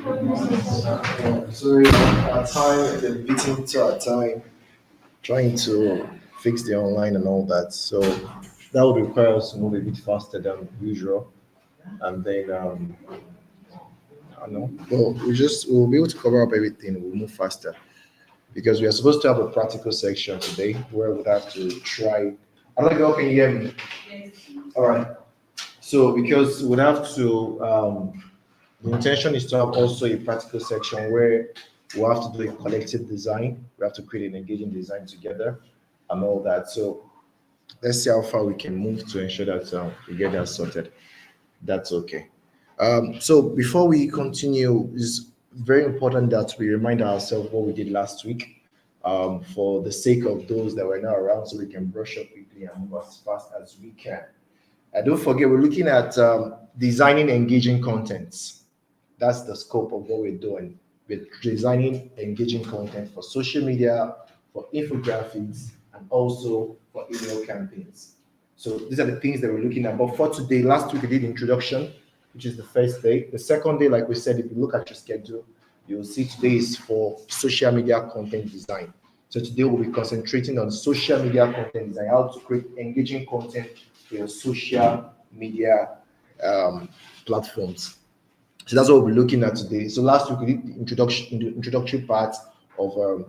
Sorry, our time, the beating to our time, trying to fix the online and all that. So that would require us to move a bit faster than usual. And then, I don't know. Well, we'll be able to cover up everything. We'll move faster because we are supposed to have a practical section today where we'd have to try. I don't know, can you hear me? All right. So because we'd have to, the intention is to have also a practical section where we have to do a collective design. We have to create an engaging design together and all that. So let's see how far we can move to ensure that we get that sorted. That's okay. So before we continue, it's very important that we remind ourselves what we did last week, for the sake of those that were not around, so we can brush up quickly and move as fast as we can. And don't forget, we're looking at designing engaging contents. That's the scope of what we're doing. We're designing engaging content for social media, for infographics, and also for email campaigns. So these are the things that we're looking at. But for today, last week we did introduction, which is the first day. The second day, like we said, if you look at your schedule, you'll see today is for social media content design. So today we'll be concentrating on social media content design, how to create engaging content for your social media platforms. So that's what we're looking at today. So last week we did the introductory part of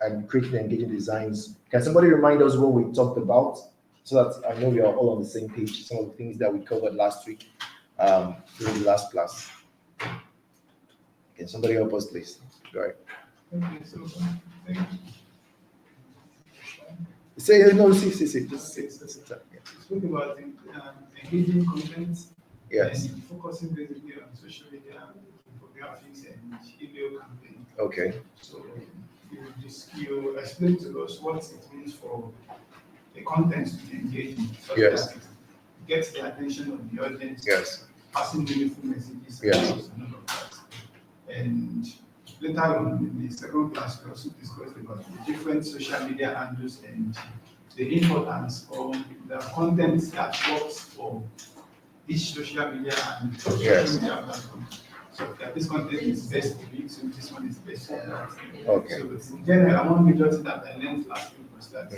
and creating engaging designs. Can somebody remind us what we talked about so that I know we are all on the same page? Some of the things that we covered last week during the last class. Can somebody help us, please? Go ahead. Okay, so Say no, see. Just say. we spoke about engaging content Yes. and focusing basically on social media, infographics, and email campaign. Okay. So you explain to us what it means for the content to be engaging, so Yes. that it gets the attention of the audience, Yes. passing meaningful messages, Yes. and all of that. And later on in the second class, we also discussed about the different social media handles and the importance of the content that works for each social media and Yes. social media platform. So that this content is best for YouTube, this one is best for that. Okay. So in general, one major thing that I learned last week was that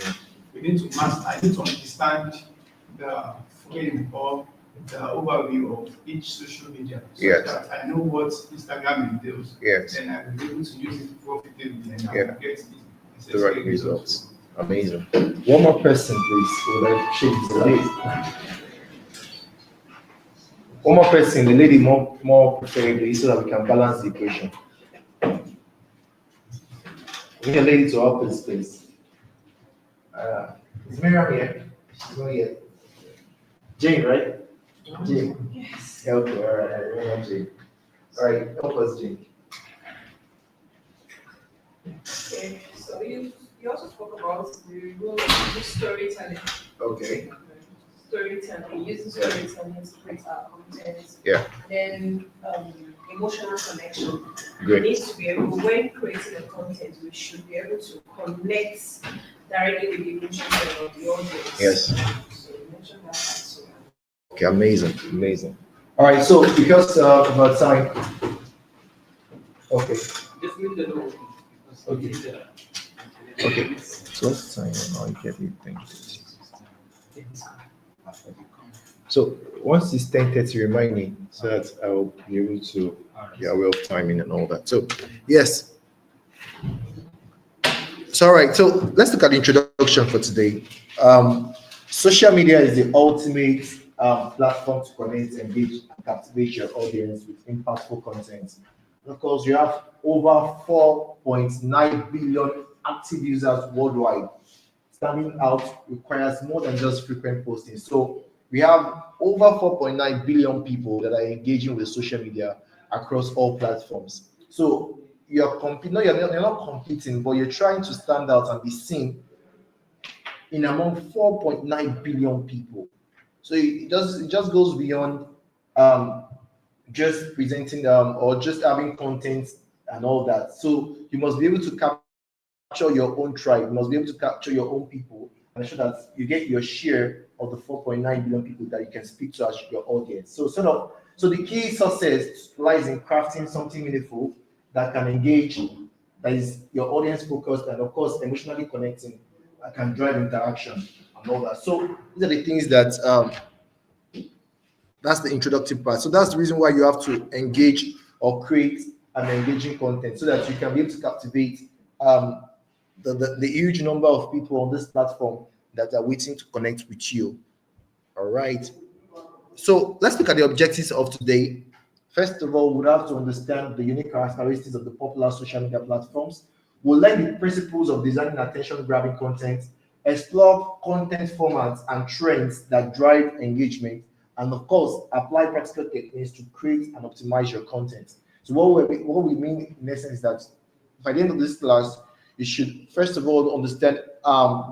we need to master, I need to understand the frame or the overview of each social media so Yes. that I know what Instagram entails. Yes. Then I will be able to use it profitably and I Yeah. will get The right results. Amazing. One more person, please. Would I shake the lady? One more person, the lady more preferably, so that we can balance the equation. We need a lady to help us, please. Is Miriam here? She's not here. Jane, right? Jane. Yes. Help her. All right. Remember Jane. All right. Help us, Jane. Okay. So you also spoke about the role of storytelling. Okay. Storytelling, using storytelling to create our content. Yeah. Then emotional connection. Great. We need to be able, when creating a content, we should be able to connect directly with the emotions of the audience. Yes. So you mentioned that as well. Okay. Amazing. All right. So because of our time. Okay. Just leave the door open. Okay. Okay. So let's sign in or get everything. So once it's 10:30, remind me so that I will be able to be aware of timing and all that. So yes. So all right. So let's look at the introduction for today. Social media is the ultimate platform to connect, engage, and captivate your audience with impactful content. And of course, you have over 4.9 billion active users worldwide. Standing out requires more than just frequent posting. So we have over 4.9 billion people that are engaging with social media across all platforms. So you're competing, no, you're not competing, but you're trying to stand out and be seen in among 4.9 billion people. So it just goes beyond just presenting or just having content and all that. So you must be able to capture your own tribe. You must be able to capture your own people and ensure that you get your share of the 4.9 billion people that you can speak to as your audience. So sort of So the key success lies in crafting something meaningful that can engage, that is your audience focused, and of course emotionally connecting, that can drive interaction and all that. So these are the things that that's the introductive part. So that's the reason why you have to engage or create an engaging content so that you can be able to captivate the huge number of people on this platform that are waiting to connect with you. All right. So let's look at the objectives of today. First of all, we'll have to understand the unique characteristics of the popular social media platforms. We'll learn the principles of designing attention-grabbing content, explore content formats and trends that drive engagement, and of course, apply practical techniques to create and optimize your content. So what we mean in essence is that by the end of this class, you should first of all understand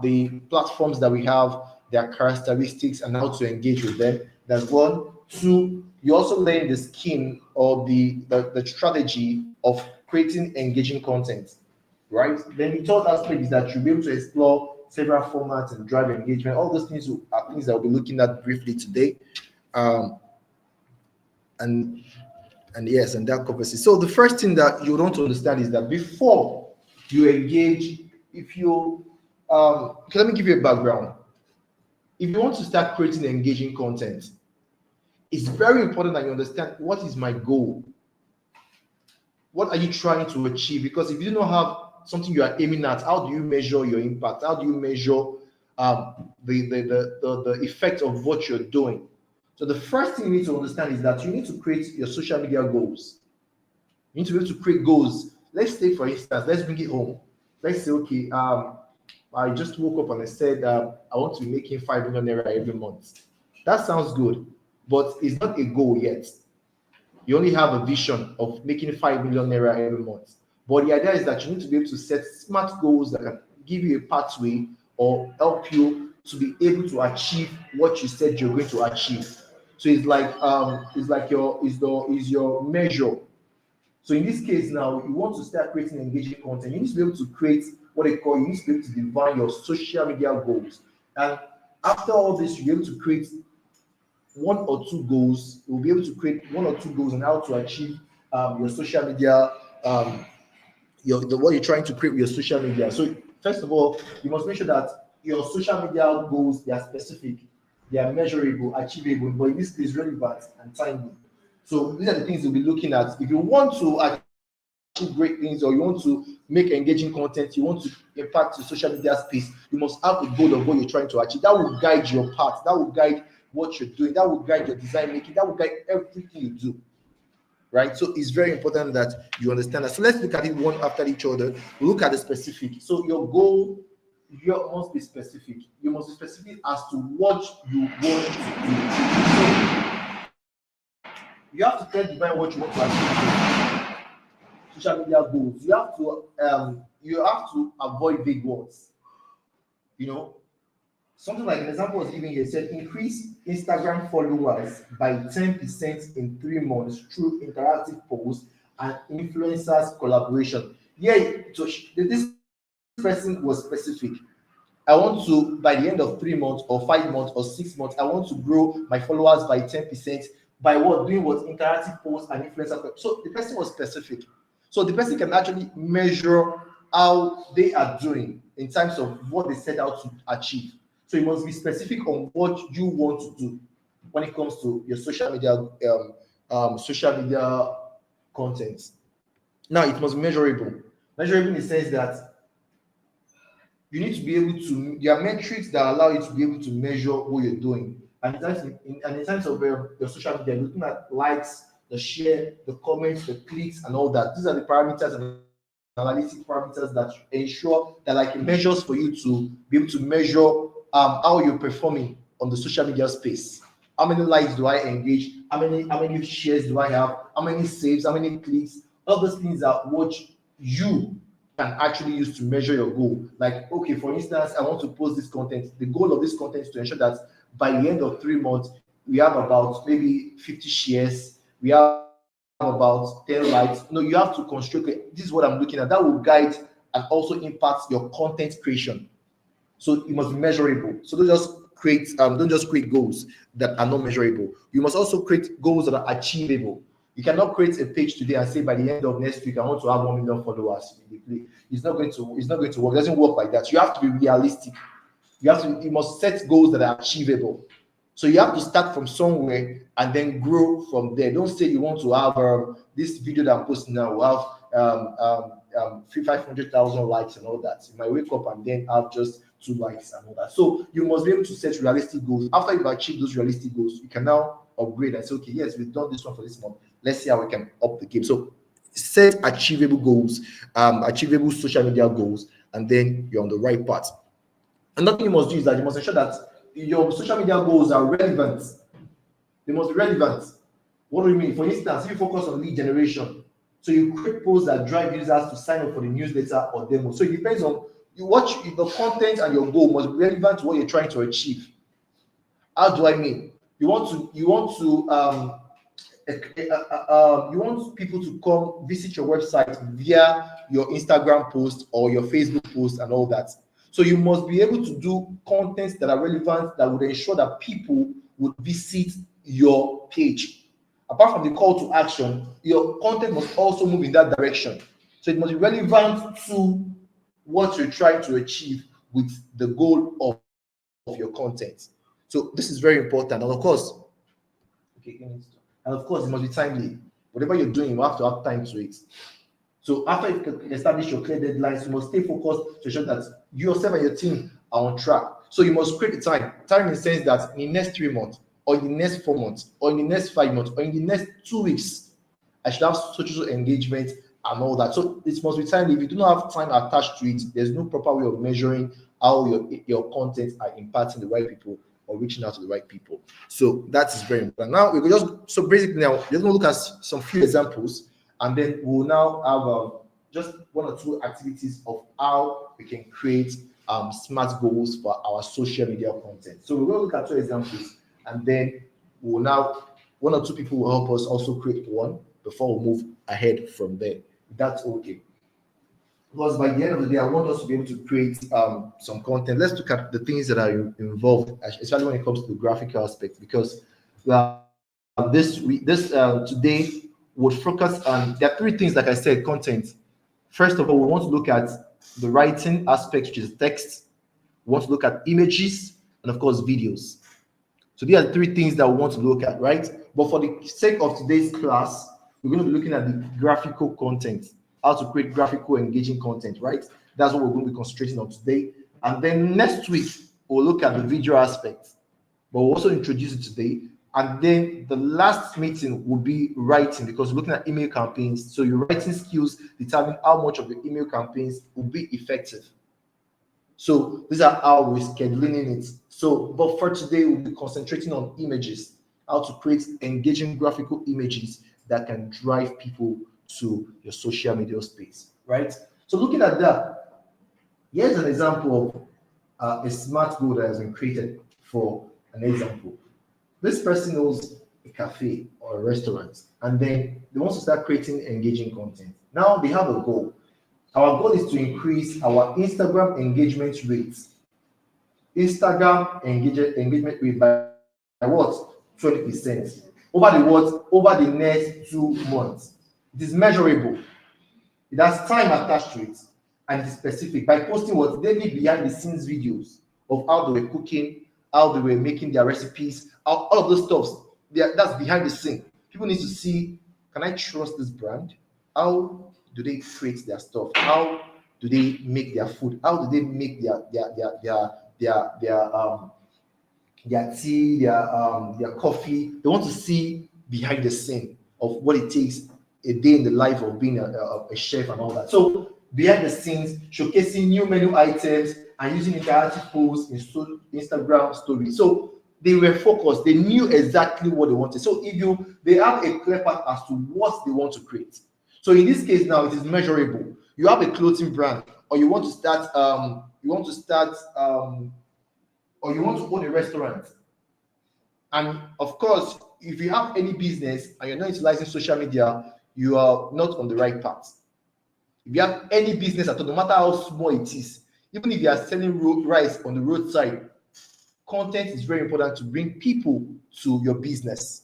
the platforms that we have, their characteristics, and how to engage with them. That's one. Two, you also learn the scheme or the strategy of creating engaging content, right? Then the third aspect is that you'll be able to explore several formats and drive engagement. All those things are things that we'll be looking at briefly today. And yes, and that covers it. So the first thing that you want to understand is that before you engage, if you okay, let me give you a background. If you want to start creating engaging content, it's very important that you understand what is my goal. What are you trying to achieve? Because if you don't have something you are aiming at, how do you measure your impact? How do you measure the effect of what you're doing? So the first thing you need to understand is that you need to create your social media goals. You need to be able to create goals. Let's say, for instance, let's bring it home. Let's say, okay, I just woke up and I said I want to be making 5 million naira every month. That sounds good, but it's not a goal yet. You only have a vision of making 5 million naira every month. But the idea is that you need to be able to set smart goals that can give you a pathway or help you to be able to achieve what you said you're going to achieve. So it's like your measure. So in this case now, you want to start creating engaging content. You need to be able to create what they call, you need to be able to define your social media goals. And after all this, you'll be able to create one or two goals. You'll be able to create one or two goals on how to achieve your social media, what you're trying to create with your social media. So first of all, you must make sure that your social media goals, they are specific, they are measurable, achievable, but in this case, relevant and timely. So these are the things you'll be looking at. If you want to achieve great things, or you want to make engaging content, you want to impact your social media space, you must have a goal of what you're trying to achieve. That will guide your path. That will guide what you're doing. That will guide your design making. That will guide everything you do. Right? So it's very important that you understand that. So let's look at it one after each other. We'll look at the specific. So your goal, you must be specific. You must be specific as to what you want to do. So you have to tell divine what you want to achieve. Social media goals. You have to avoid big words. You know, something like an example was given here, said increase Instagram followers by 10% in 3 months through interactive posts and influencers collaboration. Yeah, so this person was specific. I want to, by the end of 3 months or 5 months or 6 months, I want to grow my followers by 10%. By what? Doing what? Interactive posts and influencer. So the person was specific. So the person can actually measure how they are doing in terms of what they set out to achieve. So you must be specific on what you want to do when it comes to your social media content. Now it must be measurable. Measurable in the sense that you need to be able to. There are metrics that allow you to be able to measure what you're doing. And in terms of your social media, you're looking at likes, the share, the comments, the clicks, and all that. These are the parameters and analytic parameters that ensure that like measures for you to be able to measure how you're performing on the social media space. How many likes do I engage? How many shares do I have? How many saves? How many clicks? All those things are what you can actually use to measure your goal. Like, okay, for instance, I want to post this content. The goal of this content is to ensure that by the end of 3 months, we have about maybe 50 shares. We have about 10 likes. No, you have to construct it. This is what I'm looking at. That will guide and also impact your content creation. So it must be measurable. So don't just create don't just create goals that are not measurable. You must also create goals that are achievable. You cannot create a page today and say by the end of next week I want to have 1 million followers. It's not going to work. It doesn't work like that. You have to be realistic. You must set goals that are achievable. So you have to start from somewhere and then grow from there. Don't say you want to have this video that I'm posting now will have 500,000 likes and all that. You might wake up and then have just 2 likes and all that. So you must be able to set realistic goals. After you've achieved those realistic goals, you can now upgrade and say, okay, yes, we've done this one for this month. Let's see how we can up the game. So set achievable goals, achievable social media goals, and then you're on the right path. Another thing you must do is that you must ensure that your social media goals are relevant. They must be relevant. What do you mean? For instance, if you focus on lead generation, so you create posts that drive users to sign up for the newsletter or demo. So it depends on the content, and your goal must be relevant to what you're trying to achieve. How do I mean? You want people to come visit your website via your Instagram post or your Facebook post and all that. So you must be able to do contents that are relevant, that would ensure that people would visit your page. Apart from the call to action, your content must also move in that direction. So it must be relevant to what you're trying to achieve with the goal of your content. So this is very important. And of course, it must be timely. Whatever you're doing, you have to have time to it. So after you establish your clear deadlines, you must stay focused to ensure that you yourself and your team are on track. So you must create the time in the sense that in the next 3 months, or in the next 4 months, or in the next 5 months, or in the next 2 weeks, I should have social engagement and all that. So it must be timely. If you do not have time attached to it, there's no proper way of measuring how your content are impacting the right people or reaching out to the right people. So that is very important. Now we could basically now we're going to look at some few examples, and then we'll now have just 1 or 2 activities of how we can create smart goals for our social media content. So we're going to look at 2 examples, and then we'll now 1 or 2 people will help us also create one before we move ahead from there. That's okay. Because by the end of the day, I want us to be able to create some content. Let's look at the things that are involved, especially when it comes to the graphical aspect, because today would focus on, there are 3 things, like I said, content. First of all, we want to look at the writing aspect, which is text. We want to look at images, and of course, videos. So these are 3 things that we want to look at, right? But for the sake of today's class, we're going to be looking at the graphical content, how to create graphical engaging content, right? That's what we're going to be concentrating on today. And then next week, we'll look at the video aspect, but we'll also introduce it today. And then the last meeting will be writing, because we're looking at email campaigns. So your writing skills determine how much of your email campaigns will be effective. So these are how we're scheduling it. So, but for today, we'll be concentrating on images, how to create engaging graphical images that can drive people to your social media space, right? So looking at that, here's an example of a smart goal that has been created for an example. This person owns a cafe or a restaurant, and then they want to start creating engaging content. Now they have a goal. Our goal is to increase our Instagram engagement rates. Instagram engagement rate by what? 20%. Over the next 2 months. It is measurable. It has time attached to it, and it is specific by posting what they did behind the scenes videos of how they were cooking, how they were making their recipes, all of those stuff. That's behind the scene. People need to see, can I trust this brand? How do they create their stuff? How do they make their food? How do they make their tea, their coffee? They want to see behind the scene of what it takes a day in the life of being a chef and all that. So behind the scenes, showcasing new menu items and using interactive posts in Instagram stories. So they were focused. They knew exactly what they wanted. So they have a clear path as to what they want to create. So in this case now, it is measurable. You have a clothing brand, or you want to start, or you want to own a restaurant. And of course, if you have any business and you're not utilizing social media, you are not on the right path. If you have any business at all, no matter how small it is, even if you are selling rice on the roadside, content is very important to bring people to your business.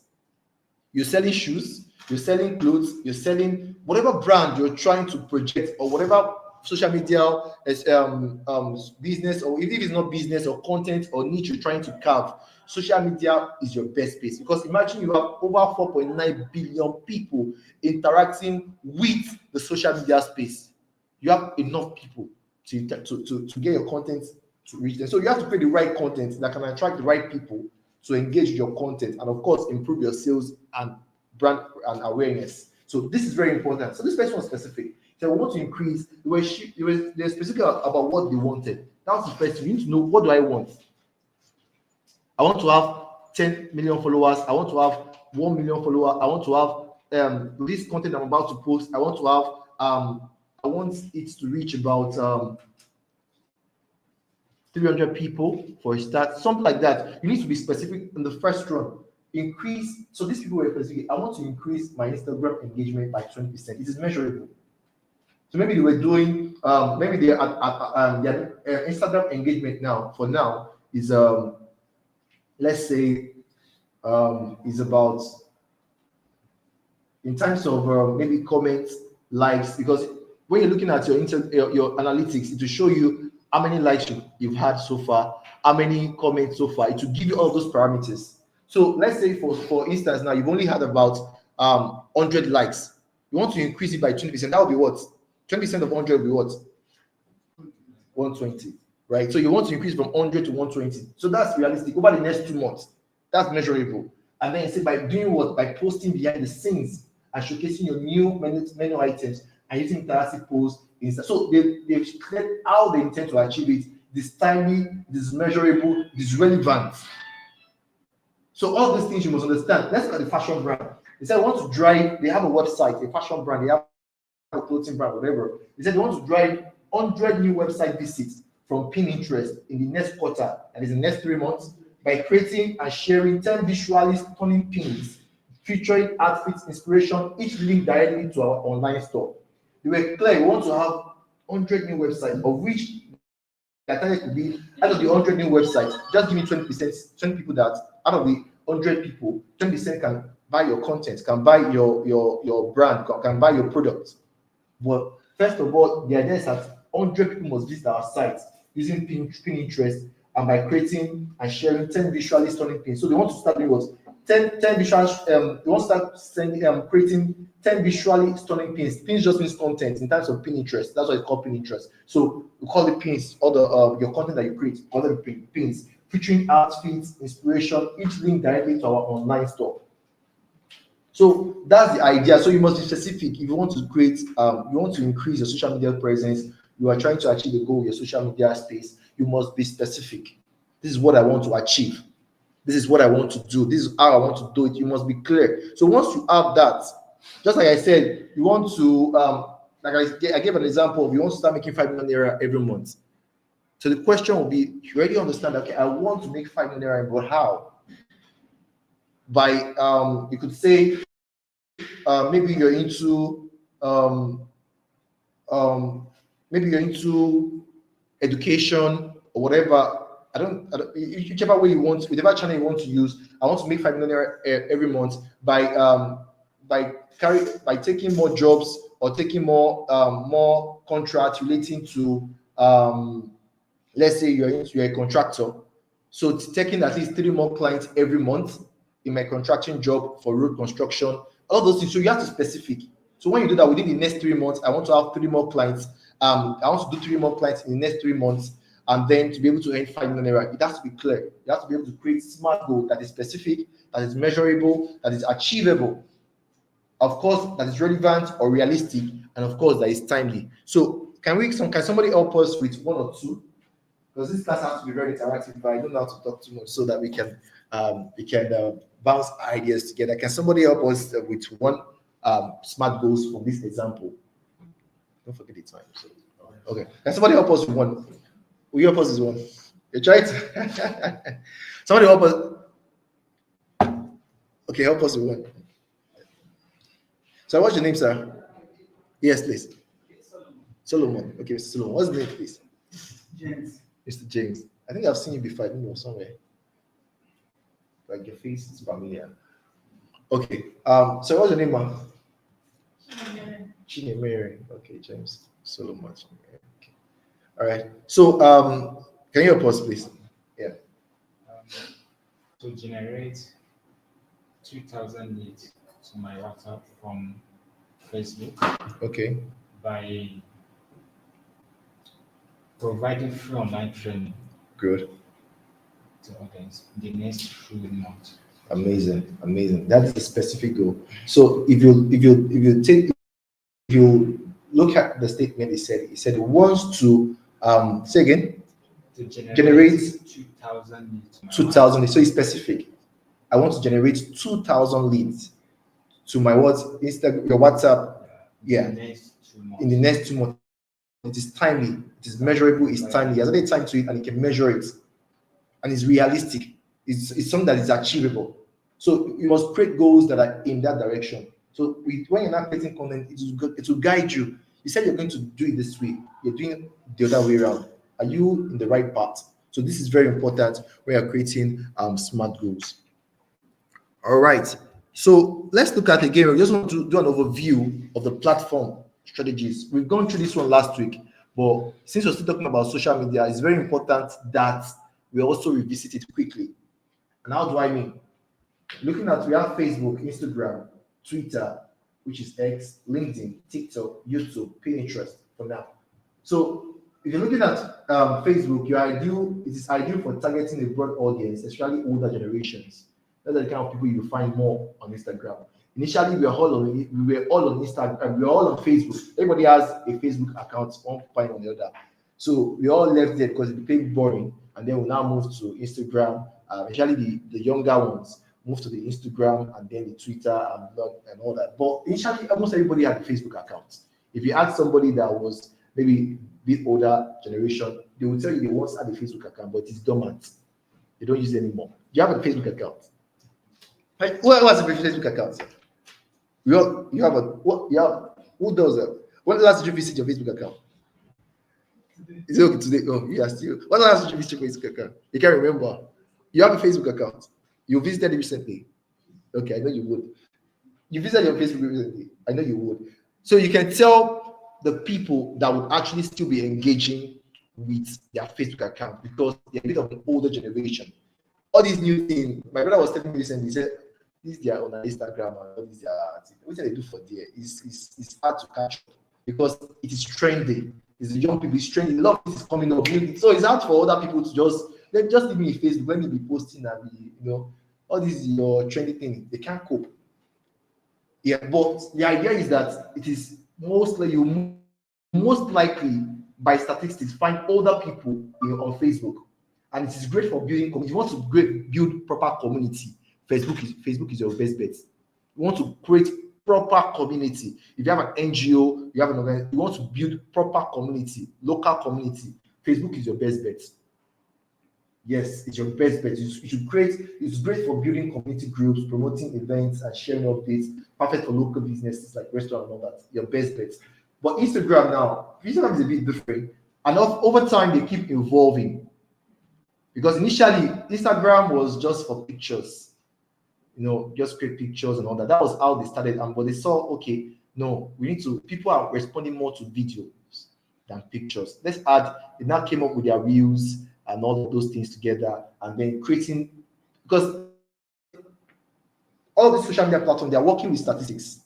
You're selling shoes, you're selling clothes, you're selling whatever brand you're trying to project, or whatever social media business, or if it's not business or content or niche you're trying to carve, social media is your best space. Because imagine you have over 4.9 billion people interacting with the social media space. You have enough people to get your content to reach them. So you have to create the right content that can attract the right people to engage your content, and of course improve your sales and brand and awareness. So this is very important. So this person was specific. So we want to increase. They're specific about what they wanted. That was the first thing. You need to know, what do I want? I want to have 10 million followers. I want to have 1 million followers. I want to have this content I'm about to post. I want to have I want it to reach about 300 people for a start, something like that. You need to be specific in the first run. Increase. So these people were specific. I want to increase my Instagram engagement by 20%. It is measurable. So maybe they were doing maybe their Instagram engagement for now is let's say is about, in terms of maybe comments, likes, because when you're looking at your analytics, it will show you how many likes you've had so far, how many comments so far. It will give you all those parameters. So let's say for instance, now you've only had about 100 likes. You want to increase it by 20%. That would be what? 20% of 100 will be what? 120, right? So you want to increase from 100 to 120. So that's realistic over the next 2 months. That's measurable. And then you say, by doing what? By posting behind the scenes and showcasing your new menu items and using interactive posts. So they've cleared how they intend to achieve it. This timely, this measurable, this relevant. So all these things you must understand. Let's look at the fashion brand. They said, want to drive, they have a website, a fashion brand, they have a clothing brand, whatever. They said they want to drive 100 new website visits from Pinterest in the next quarter, that is in the next 3 months, by creating and sharing 10 visually stunning pins featuring outfits inspiration, each linked directly to our online store. They were clear, we want to have 100 new websites, of which the target could be, out of the 100 new websites, just give me 20%, 20 people that out of the 100 people, 20% can buy your content, can buy your brand, can buy your product. But first of all, the idea is that 100 people must visit our site using Pinterest, and by creating and sharing 10 visually stunning pins. So they want to start doing what? 10 visuals. They want to start creating 10 visually stunning pins. Pins just means content in terms of Pinterest. That's why it's called Pinterest. So we call it pins, all the your content that you create, call them pins, featuring outfits, inspiration, each link directly to our online store. So that's the idea. So you must be specific. If you want to create, you want to increase your social media presence, you are trying to achieve a goal in your social media space, you must be specific. This is what I want to achieve. This is what I want to do. This is how I want to do it. You must be clear. So once you have that, just like I said, you want to, like I gave an example of, you want to start making 5 million naira every month. So the question will be, you already understand, okay, I want to make 5 million naira, but how? By, you could say, maybe you're into, maybe you're into education or whatever. I don't, whichever way you want, whichever channel you want to use. I want to make 5 million every month by taking more jobs or taking more contracts relating to, let's say you're a contractor. So it's taking at least 3 more clients every month in my contracting job for road construction, all those things. So you have to specific. So when you do that within the next 3 months, I want to have 3 more clients. I want to do 3 more clients in the next 3 months, and then to be able to earn 5 million naira. It has to be clear. You have to be able to create smart goal that is specific, that is measurable, that is achievable. Of course, that is relevant or realistic, and of course that is timely. So can somebody help us with 1 or 2? Because this class has to be very interactive, but I don't know how to talk too much so that we can bounce ideas together. Can somebody help us with 1 smart goals from this example? Don't forget the time. So, okay. Can somebody help us with 1? Will you help us with 1? You try it. Somebody help us. Okay, help us with 1. So what's your name, sir? Yes, please. Solomon. Okay, Mr. Solomon. What's the name, please? James. Mr. James. I think I've seen you before. I don't know, somewhere. like your face is familiar. Okay. So what's your name, man? Chinemere. Okay, James Solomon. Okay. All right. So can you help us, please? Yeah. To generate 2,000 leads to my WhatsApp from Facebook Okay. by providing free online training Good. to others in the next 3 months. Amazing. Amazing. That's a specific goal. So if you look at the statement he said he wants to say again, To Generate 2,000 leads to my 2,000 leads. So it's specific. I want to generate 2,000 leads to my what Instagram, your WhatsApp. Yeah. In the next 2 months. In the next 2 months. It is timely, it is measurable, it's timely. He has added time to it and he can measure it. And it's realistic. It's something that is achievable. So you must create goals that are in that direction. So when you're not creating content, it will guide you. You said you're going to do it this way, you're doing it the other way around. Are you in the right path? So this is very important when you're creating smart goals. All right. So let's look at again. We just want to do an overview of the platform strategies. We've gone through this one last week, but since we're still talking about social media, it's very important that we also revisit it quickly. And how do I mean? Looking at, we have Facebook, Instagram, Twitter, which is X, LinkedIn, TikTok, YouTube, Pinterest for now. So if you're looking at Facebook, it is ideal for targeting a broad audience, especially older generations. That's the kind of people you find more on Instagram. Initially, we were all on Instagram, we were all on Facebook. Everybody has a Facebook account, one point or the other. So we all left there because it became boring, and then we now moved to Instagram. Especially the younger ones moved to the Instagram and then the Twitter and all that. But initially, almost everybody had a Facebook account. If you ask somebody that was maybe a bit older generation, they will tell you they once had a Facebook account, but it's dormant. They don't use it anymore. Do you have a Facebook account? Like, who has a Facebook account? Who does that? When last did you visit your Facebook account? Is it okay today? Oh, you are still. When last did you visit your Facebook account? You can't remember. You have a Facebook account. You visited it recently. Okay, I know you would. You visited your Facebook recently. I know you would. So you can tell the people that would actually still be engaging with their Facebook account because they're a bit of an older generation. All these new things. My brother was telling me recently. He said, "This they are on Instagram and all these what they do for there is hard to catch up because it is trending. It's the young people, it's trending. A lot of it is coming up. So it's hard for other people to just leave me in Facebook. Let me be posting and be, all these your trendy thing. They can't cope. Yeah, but the idea is that it is most likely by statistics find older people on Facebook, and it is great for building community. If you want to build proper community, Facebook is your best bet. You want to create proper community. If you have an NGO, you have an organization, you want to build proper community, local community, Facebook is your best bet. Yes, it's your best bet. It's great for building community groups, promoting events and sharing updates, perfect for local businesses like restaurants and all that. Your best bet. But Instagram is a bit different. And over time, they keep evolving. Because initially, Instagram was just for pictures. Just create pictures and all that. That was how they started. But they saw, okay, no, people are responding more to videos than pictures. They now came up with their reels and all of those things together, and then creating, because all the social media platforms, they are working with statistics.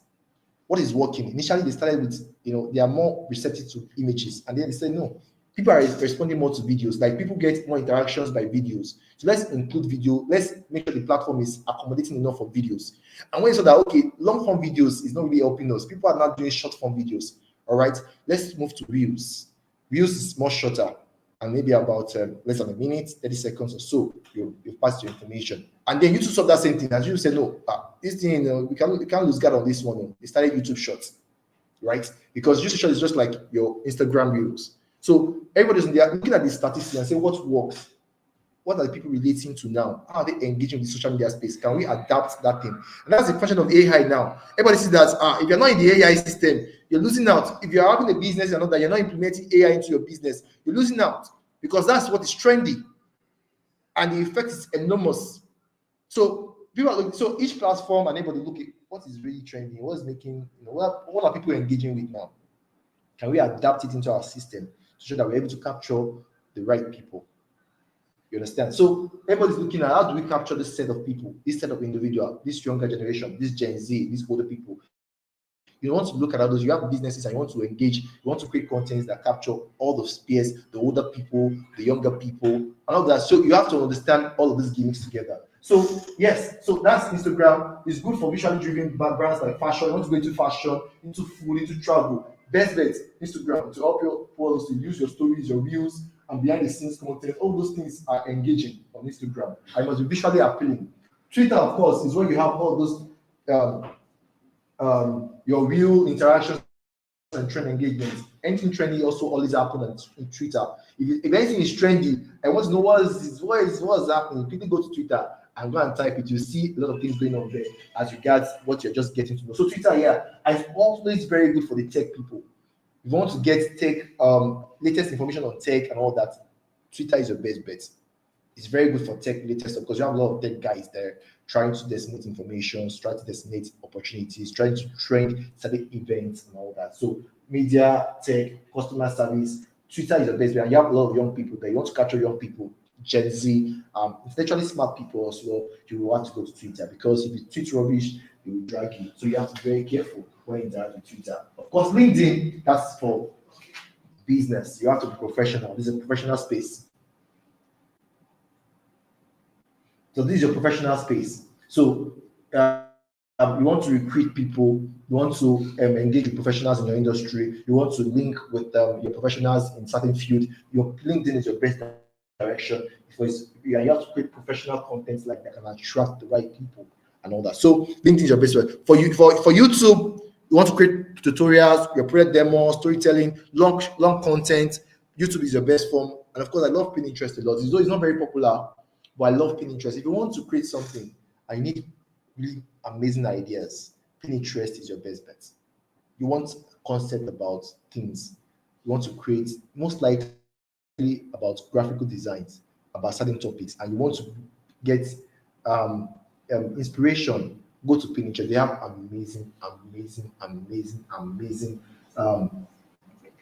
What is working? Initially, they started with, they are more receptive to images, and then they said, no, people are responding more to videos. Like, people get more interactions by videos. So let's include video. Let's make sure the platform is accommodating enough for videos. And when you saw that, okay, long form videos is not really helping us. People are not doing short form videos. All right, let's move to reels. Reels is more shorter, and maybe about less than a minute, 30 seconds or so. You've passed your information. And then YouTube saw that same thing. As you said, no, this thing, we can't lose guard on this one. They started YouTube Shorts, right? Because YouTube Shorts is just like your Instagram Reels. So everybody's looking at the statistics and say, what works? What are the people relating to now? How are they engaging with the social media space? Can we adapt that thing? And that's the question of AI now. Everybody sees that if you're not in the AI system, you're losing out. If you're having a business, you're not implementing AI into your business, you're losing out, because that's what is trendy. And the effect is enormous. So people are looking, so each platform and everybody look at what is really trending, what's making, what are people engaging with now? Can we adapt it into our system to show that we're able to capture the right people? You understand? So everybody's looking at how do we capture this set of people, this set of individual, this younger generation, this Gen Z, these older people. You want to look at all those, you have businesses and you want to engage, you want to create contents that capture all the spheres, the older people, the younger people, and all that. So you have to understand all of these gimmicks together. So yes, so that's Instagram. It's good for visually driven brands like fashion. You want to go into fashion, into food, into travel. Best bet, Instagram, to help you followers to use your stories, your reels, and behind the scenes content. All those things are engaging on Instagram. I must be visually appealing. Twitter, of course, is where you have all those your real interactions and trend engagements. Anything trendy also always happen on Twitter. If anything is trendy, I want to know what is happening. People go to Twitter and go and type it. You see a lot of things going on there as regards what you're just getting to know. So Twitter, yeah, it's always very good for the tech people. If you want to get tech, latest information on tech and all that, Twitter is your best bet. It's very good for tech latest stuff because you have a lot of tech guys there trying to disseminate information, trying to disseminate opportunities, trying to trend certain events and all that. So media, tech, customer service, Twitter is the best way. And you have a lot of young people there. You want to capture young people, Gen Z, intellectually smart people as well. You will want to go to Twitter because if you tweet rubbish, it will drag you. So you have to be very careful when you interact with Twitter. Of course, LinkedIn, that's for business. You have to be professional. This is a professional space. So this is your professional space. So you want to recruit people, you want to engage with professionals in your industry, you want to link with your professionals in certain field. Your LinkedIn is your best direction because you have to create professional content like that can attract the right people and all that. So LinkedIn is your best way. For YouTube, you want to create tutorials, your product demo, storytelling, long content. YouTube is your best form. And of course, I love Pinterest a lot. Though it's not very popular, but I love Pinterest. If you want to create something, I need really amazing ideas. Pinterest is your best bet. You want concept about things. You want to create most likely about graphical designs, about certain topics, and you want to get inspiration. Go to Pinterest. They have amazing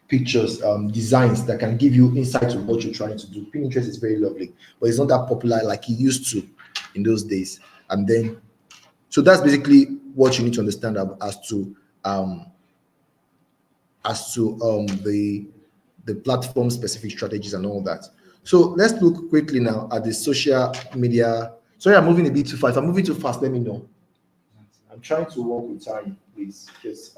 pictures, designs that can give you insight to what you're trying to do. Pinterest is very lovely, but it's not that popular like it used to in those days. And then, so that's basically what you need to understand as to the platform specific strategies and all that. So let's look quickly now at the social media. Sorry, I'm moving a bit too fast. If I'm moving too fast, let me know. I'm trying to work with time, please. Just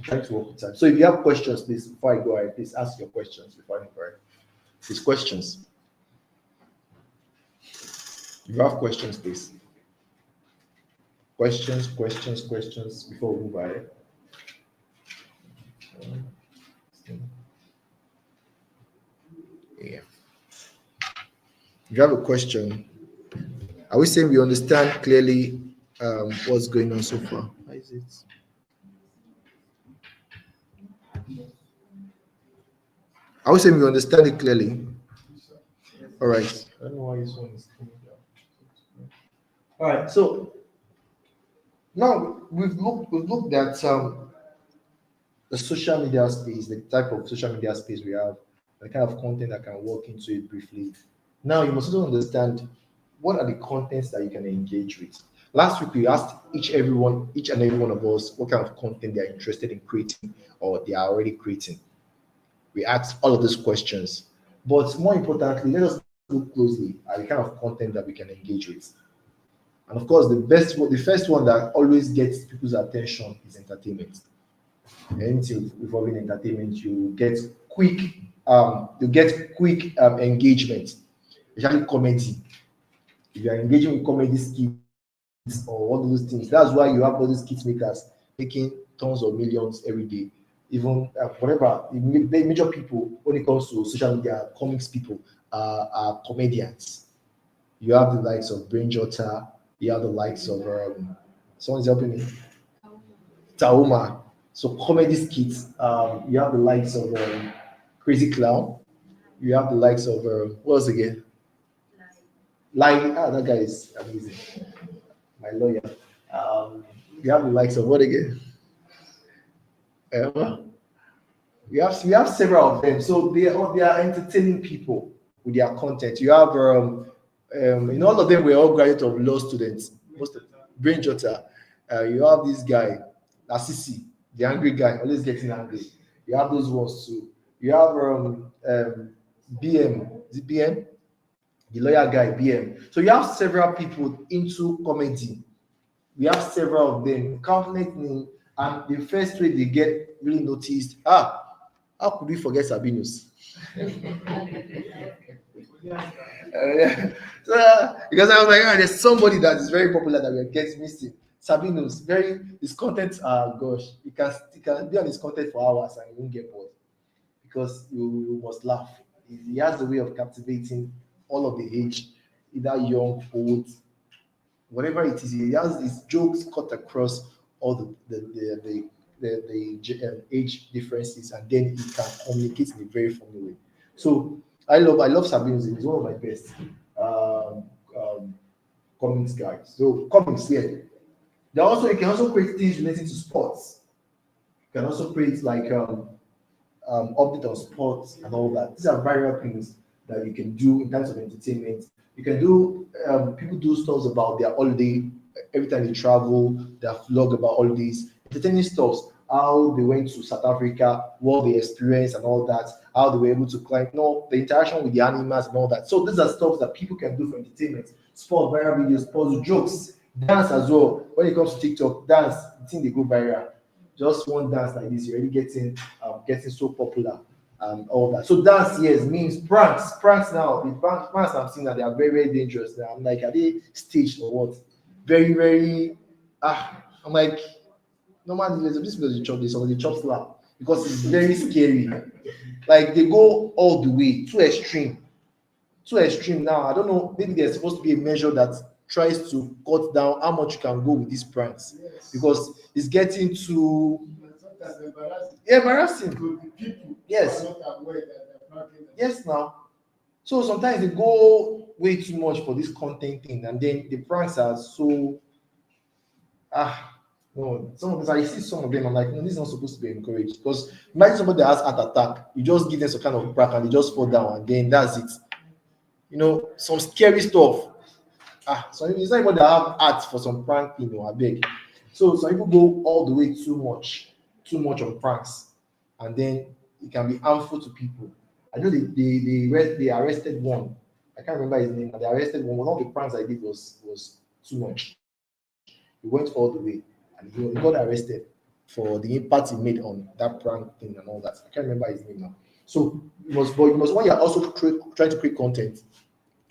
trying to work with time. So if you have questions, please, before I go ahead, please ask your questions before I go ahead. These questions. If you have questions, please. Questions before we move ahead. Yeah. If you have a question, are we saying we understand clearly what's going on so far? Why is it? I would say we understand it clearly. All right. I don't know why this one is coming down. All right. So now we've looked at the social media space, the type of social media space we have, the kind of content that can walk into it briefly. Now you must also understand what are the contents that you can engage with. Last week we asked each and every one of us what kind of content they're interested in creating or they are already creating. We asked all of these questions, but more importantly, let us look closely at the kind of content that we can engage with. And of course, the first one that always gets people's attention is entertainment. Anything involving entertainment, you get quick engagement, especially comedy. If you are engaging with comedy skits or all those things, that's why you have all these skit makers making tons of millions every day. Even whatever the major people when it comes to social media, comics people are comedians. You have the likes of Brain Jota, you have the likes of someone's helping me, Tauma. So comedy skits. You have the likes of Crazy Clown. You have the likes of what else again? Like that guy is amazing. My lawyer. We have the likes of what again? Uh, we have several of them. So they are entertaining people with their content. You have all of them were all graduate of law students. Most of Brain Jotter. You have this guy, Assisi, the angry guy, always getting angry. You have those ones too. You have BM, is it BM? The lawyer guy, BM. So you have several people into comedy. We have several of them, countless names, and the first way they get really noticed, how could we forget Sabinus? Yeah. So, because I was like, there's somebody that is very popular that we get missing. Sabinus, his content, gosh, you can be on his content for hours and you won't get bored because you must laugh. He has a way of captivating all of the age, either young, old, whatever it is. He has his jokes cut across all the age differences, and then he can communicate in a very funny way. So I love Sabinus. He's one of my best comics guys. So comics, yeah. You can also create things related to sports. You can also create like update on sports and all that. These are viral things that you can do in terms of entertainment. You can do people do stuff about their holiday every time they travel, their vlog about holidays, entertaining stuff, how they went to South Africa, what they experienced and all that, how they were able to climb, the interaction with the animals and all that. So these are stuff that people can do for entertainment. Sport, viral videos, sports, jokes, dance as well. When it comes to TikTok, dance, the thing they go viral. Just one dance like this, you're already getting so popular and all that. So dance, yes, means pranks. Pranks now, the pranks I'm seeing that they are very, very dangerous. Now I'm like, are they staged or what? Very, very. I'm like, normally this because they chop slap because it's very scary. Like they go all the way too extreme. Too extreme now. I don't know. Maybe there's supposed to be a measure that tries to cut down how much you can go with these pranks because it's getting too embarrassing. Yes. Yes, now. So sometimes they go way too much for this content thing, and then the pranks are so no. I see some of them. I'm like, no, this is not supposed to be encouraged because imagine somebody that has heart attack. You just give them some kind of prank and they just fall down, and then that's it. Some scary stuff. So it's not even that have art for some prank, I beg. So some people go all the way too much on pranks, and then it can be harmful to people. I know they arrested one. I can't remember his name. They arrested one. One of the pranks I did was too much. He went all the way, and he got arrested for the impact he made on that prank thing and all that. I can't remember his name now. So you must when you're also trying to create content,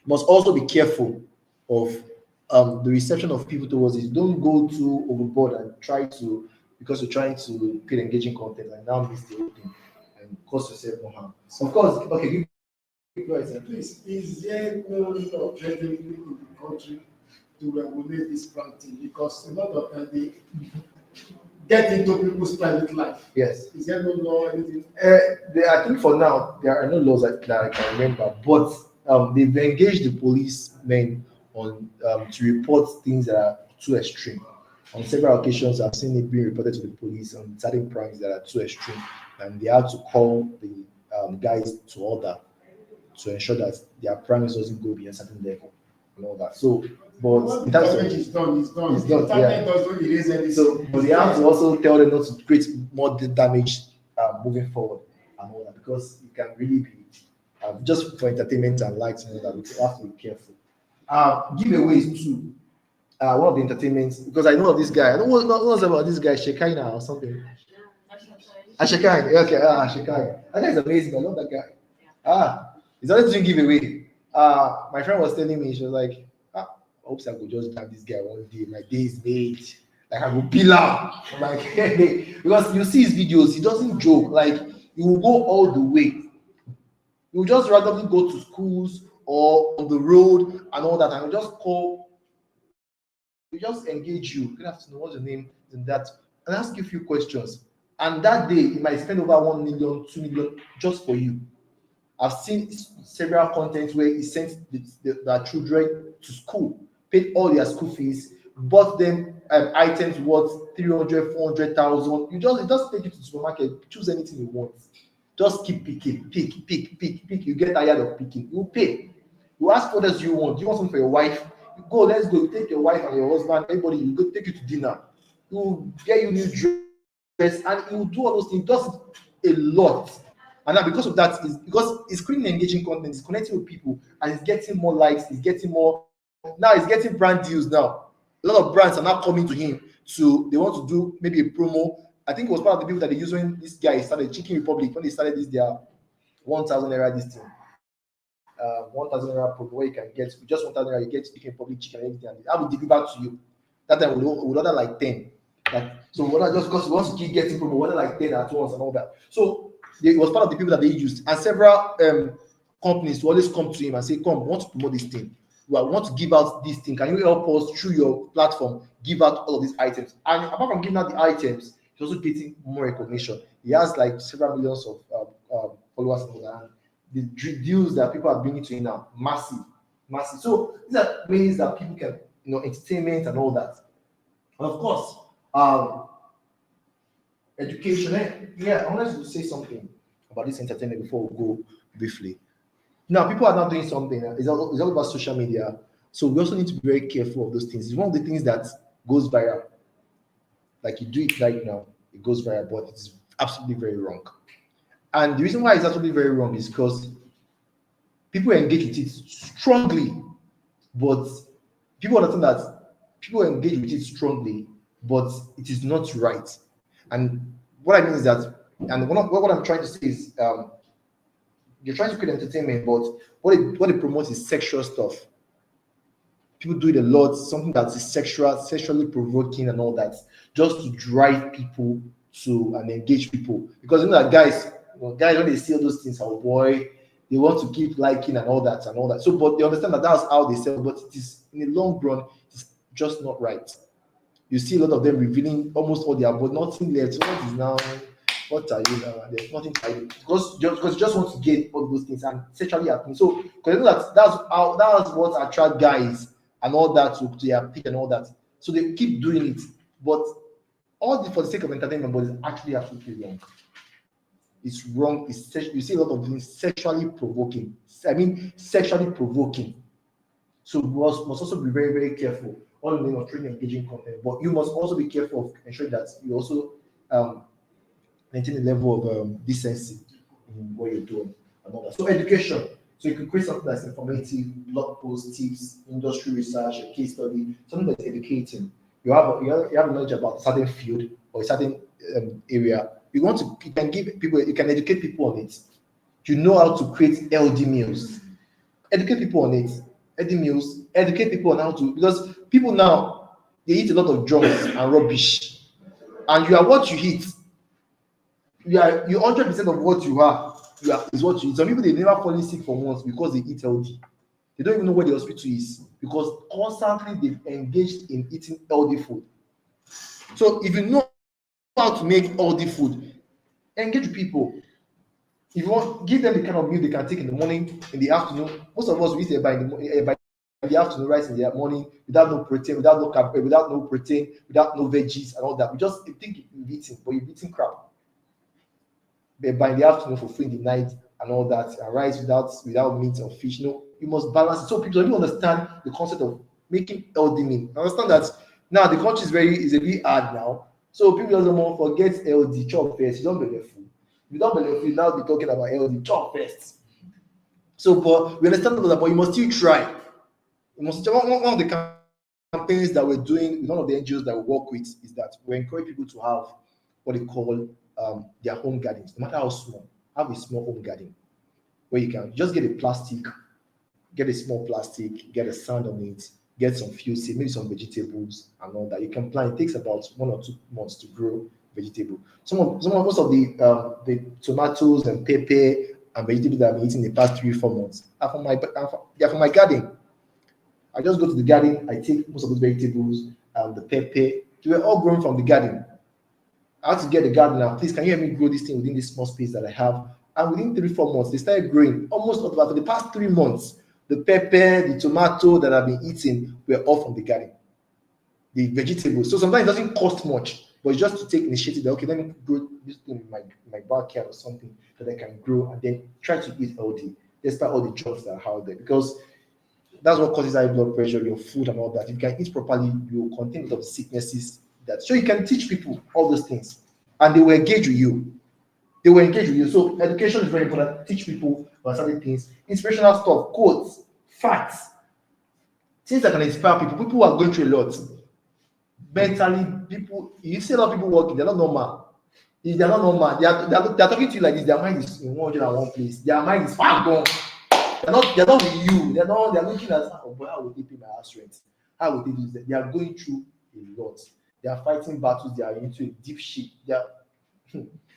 you must also be careful of the reception of people towards it. Don't go too overboard and try to, because you're trying to create engaging content and now miss the whole thing and cause yourself more harm. Of course, okay, go ahead. Please, is there no objective in the country to regulate this practice? Because a lot of times they get into people's private life. Yes. Is there no law or anything? I think for now there are no laws that I can remember, but they've engaged the policemen on to report things that are too extreme. On several occasions, I've seen it being reported to the police on certain pranks that are too extreme, and they have to call the guys to order to ensure that their pranks doesn't go beyond certain level and all that. So, but in terms of damage is done, it's done. It's done, Internet doesn't erase anything. so, but they have to also tell them not to create more damage moving forward and all that, because it can really be just for entertainment and likes and all that. We have to be careful. Giveaways too. One of the entertainments, because I know of this guy. I don't know about this guy, Shekina or something. Shekai. Okay, Shekai. That guy is amazing. I love that guy. He's always doing giveaway. My friend was telling me, she was like, I hope I could just grab this guy one day. My day is made. Like I will peel out. I'm like, hey, because you see his videos, he doesn't joke. Like he will go all the way. He will just randomly go to schools or on the road and all that, and he'll just call. He just engage you. Good afternoon. What's your name? And that, and ask you a few questions. And that day, he might spend over 1 million, 2 million just for you. I've seen several contents where he sent their children to school, paid all their school fees, bought them items worth 300, 400,000. You just take it to the supermarket, choose anything you want. Just keep picking, pick. You get tired of picking, you pay. You ask what else you want. Do you want something for your wife? You go, let's go. You take your wife and your husband, everybody, you go take you to dinner. You get you new dress, and you do all those things. Does a lot. And now because of that, is because it's creating engaging content, it's connecting with people, and it's getting more likes, it's getting more. Now it's getting brand deals now. A lot of brands are now coming to him they want to do maybe a promo. I think it was part of the people that they used when this guy started Chicken Republic, when they started this their 1,000 naira this thing. 1,000 naira promo where you can get just 1,000 naira, you get Chicken Republic chicken and everything. And I will deliver to you. That time we would order like 10. So what just because we want to keep getting promo, order like 10 at once and all that. So it was part of the people that they used, and several companies will always come to him and say, "Come, we want to promote this thing. We want to give out this thing. Can you help us through your platform? Give out all of these items." And apart from giving out the items, he's also getting more recognition. He has like several millions of followers and all that. And the deals that people are bringing to him now, massive. So these are ways that people can, entertainment and all that. And of course, education. Yeah, I wanted to say something about this entertainment before we go briefly. Now, people are now doing something. It's all about social media. So we also need to be very careful of those things. It's one of the things that goes viral. Like you do it right now, it goes viral, but it's absolutely very wrong. And the reason why it's absolutely very wrong is because people engage with it strongly, but people understand that people engage with it strongly, but it is not right. And what I mean is that, and what I'm trying to say is, you're trying to create entertainment, but what it promotes is sexual stuff. People do it a lot, something that is sexually provoking and all that, just to drive people to and engage people. Because that guys when they see all those things, oh boy, they want to keep liking and all that. So, but they understand that that's how they sell, but it is in the long run, it's just not right. You see a lot of them revealing almost all their, but nothing left. So what is now? What are you now? There's nothing to hide because you just want to get all those things and sexually happening. So because you know that's what attract guys and all that to their peak and all that. So they keep doing it, but all for the sake of entertainment, but it's actually absolutely wrong. It's wrong. You see a lot of things sexually provoking. Sexually provoking. So we must also be very, very careful. All in the name of training engaging content, but you must also be careful of ensuring that you also maintain the level of decency in what you're doing and all that. So education. So you can create something that's informative, blog posts, tips, industry research, a case study, something that's educating. You have knowledge about a certain field or a certain area. You can educate people on it. You know how to create LD meals. Educate people on it. Educate people on how to, because people now they eat a lot of junk and rubbish, and you are what you eat. You 100% of what you are is what you eat. Some people they never fallen sick for once because they eat healthy. They don't even know where the hospital is because constantly they've engaged in eating healthy food. So if you know how to make healthy food, engage with people. If you want, give them the kind of meal they can take in the morning, in the afternoon. Most of us we eat by the afternoon, rice in the morning, without no protein, without no veggies and all that. We just think you've eaten, but you've eaten crap. But by the afternoon for food in the night and all that, and rice without meat or fish. You must balance it. So people don't understand the concept of making healthy meal. Understand that now the country is a bit hard now. So people doesn't want to forget healthy, chop first. You don't believe food. You don't believe food, now be talking about healthy, chop first. So, but we understand that, but you must still try. One of the campaigns that we're doing with one of the NGOs that we work with is that we encourage people to have what they call their home gardens, no matter how small. Have a small home garden where you can just get a small plastic, get a sand on it, get some few seeds, maybe some vegetables and all that. You can plant. It takes about 1 or 2 months to grow vegetable. Most of the tomatoes and pepper and vegetables that I've been eating in the past 3-4 months are from my garden. I just go to the garden, I take most of those vegetables, the pepper. They were all grown from the garden. I had to get the gardener, please, can you help me grow this thing within this small space that I have? And within 3-4 months, they started growing almost for the past 3 months. The pepper, the tomato that I've been eating were all from the garden. The vegetables. So sometimes it doesn't cost much, but it's just to take initiative that, okay, let me grow this thing in my backyard or something that I can grow and then try to eat healthy, despite all the jobs that are out there. Because that's what causes high blood pressure, your food and all that. If you can eat properly, you will contain a lot of sicknesses. So you can teach people all those things, and they will engage with you. They will engage with you. So education is very important. Teach people about certain things, inspirational stuff, quotes, facts, things that can inspire people. People who are going through a lot. Mentally, people, you see a lot of people working, they're not normal. If they're not normal, they're talking to you like this, their mind is in 101 place. Their mind is far gone. They're not with you. They're looking at, oh boy, how will they pay my house rent? How will they do that? They are going through a lot. They are fighting battles, they are into a deep shit.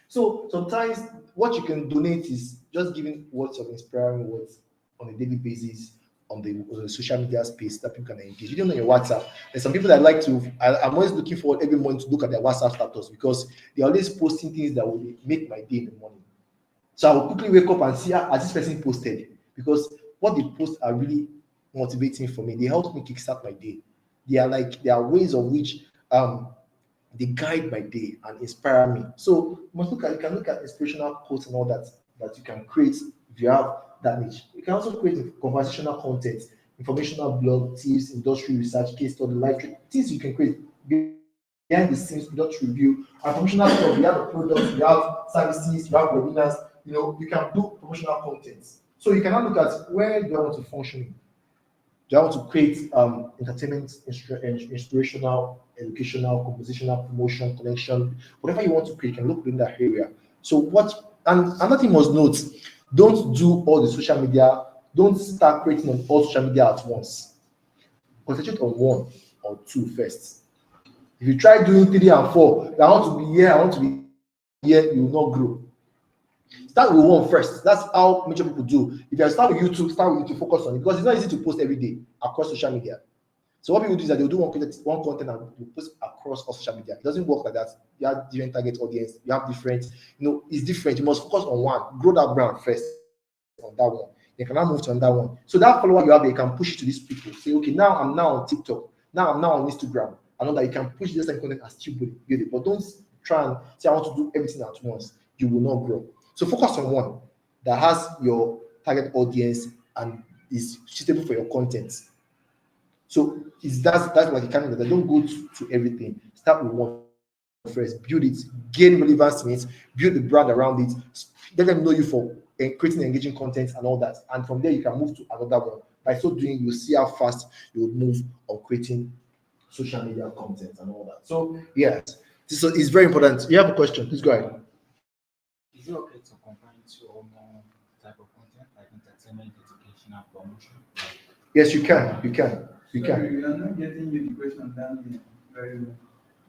So sometimes what you can donate is just giving words of inspiring words on a daily basis on the social media space that people can engage. You don't know your WhatsApp. There's some people that like to, I'm always looking forward every morning to look at their WhatsApp status because they're always posting things that will make my day in the morning. So I will quickly wake up and see as this person posted, because what they post are really motivating for me. They help me kickstart my day. They are ways of which they guide my day and inspire me. So you can look at inspirational quotes and all that you can create if you have that niche. You can also create conversational content, informational blog, tips, industry research, case study, live things you can create behind the scenes, product review, and promotional stuff. You have the products, you have services, you have webinars. You can do promotional content. So you cannot look at where you want to function in. Do I want to create entertainment, inspirational, educational, compositional, promotion, connection, whatever you want to create, you can look in that area. So and another thing must note, don't do all the social media, don't start creating on all social media at once. Concentrate on 1 or 2 first. If you try doing 3 and 4, I want to be here, you will not grow. Start with 1 first. That's how major people do. If you start with YouTube, focus on it, because it's not easy to post every day across social media. So what people do is that they'll do one content and you post across all social media. It doesn't work like that. You have different target audience. You have different, it's different. You must focus on one. Grow that brand first on that one. You can now move to another one. So that follower you have, you can push it to these people. Say, okay, now I'm on TikTok. Now I'm on Instagram. I know that you can push this same content and still build it. But don't try and say, I want to do everything at once. You will not grow. So focus on one that has your target audience and is suitable for your content. So that's like a kind of that. Don't go to everything. Start with one first. Build it. Gain relevance in it. Build the brand around it. Let them know you for creating engaging content and all that. And from there, you can move to another one. By so doing, you'll see how fast you will move on creating social media content and all that. So yes, so it's very important. You have a question? Please go ahead. Is it okay to combine 2 or more type of content, like entertainment, educational, promotion? Yes, you can. You can. Sorry, we are not getting you the question down here very well.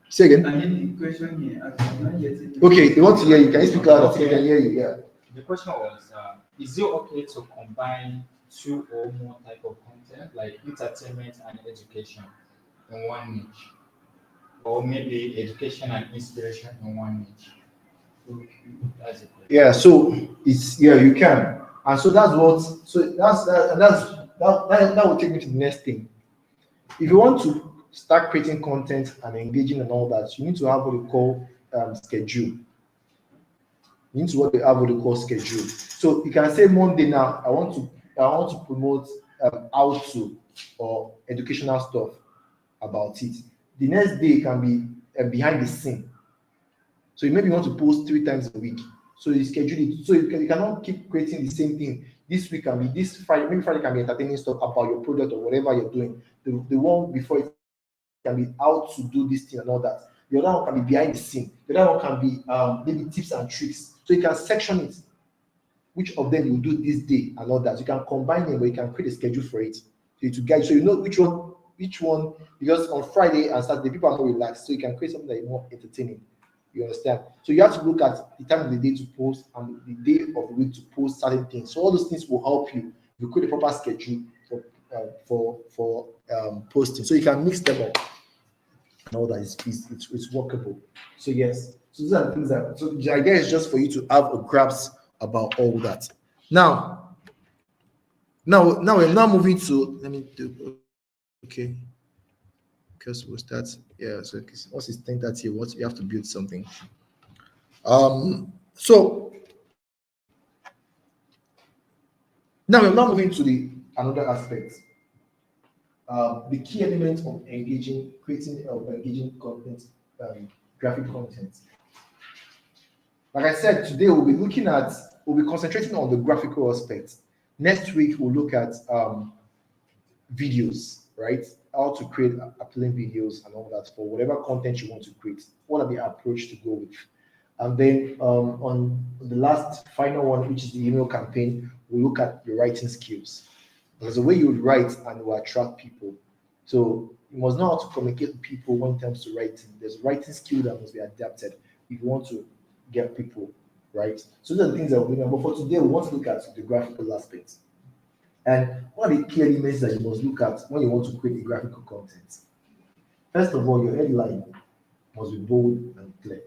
Say again. I mean the question here, I'm not getting it. Okay, they want to hear you. Can you speak louder? So they can hear you. Yeah. The question was, is it okay to combine 2 or more type of content, like entertainment and education, in one niche, or maybe education and inspiration in one niche? That's it. Yeah. So you can, and so that's that will take me to the next thing. If you want to start creating content and engaging and all that, you need to have what we call schedule. You need to have what we call schedule. So you can say Monday now, I want to promote how to or educational stuff about it. The next day can be behind the scene. So maybe you want to post 3 times a week. So you schedule it. So you cannot keep creating the same thing. This week can be this Friday. Maybe Friday can be entertaining stuff about your product or whatever you're doing. The one before it can be how to do this thing and all that. The other one can be behind the scene. The other one can be maybe tips and tricks. So you can section it. Which of them you will do this day and all that. You can combine them, but you can create a schedule for it. To guide you. So you know which one, because on Friday and Saturday people are more relaxed. So you can create something that is more entertaining. You understand? So you have to look at the time of the day to post and the day of the week to post certain things. So all those things will help you. You create a proper schedule for posting. So you can mix them up and all that. It's workable. So yes. So these are the things that. So the idea is just for you to have a grasp about all that. Now we're now moving to, let me do, okay. Because we'll start, yeah, so once it's 10:30, what you have to build something. So now we're now moving to the another aspect. The key element of creating engaging content, graphic content. Like I said, today we'll be concentrating on the graphical aspect. Next week we'll look at videos, right? How to create appealing videos and all that for whatever content you want to create. What are the approach to go with? And then on the last final one, which is the email campaign, we'll look at your writing skills. There's a way you would write and will attract people. So you must know how to communicate with people when it comes to writing. There's a writing skill that must be adapted if you want to get people, right? So those are the things that we're doing. But for today, we want to look at the graphical aspects. And what are the key elements that you must look at when you want to create a graphical content? First of all, your headline must be bold and clear.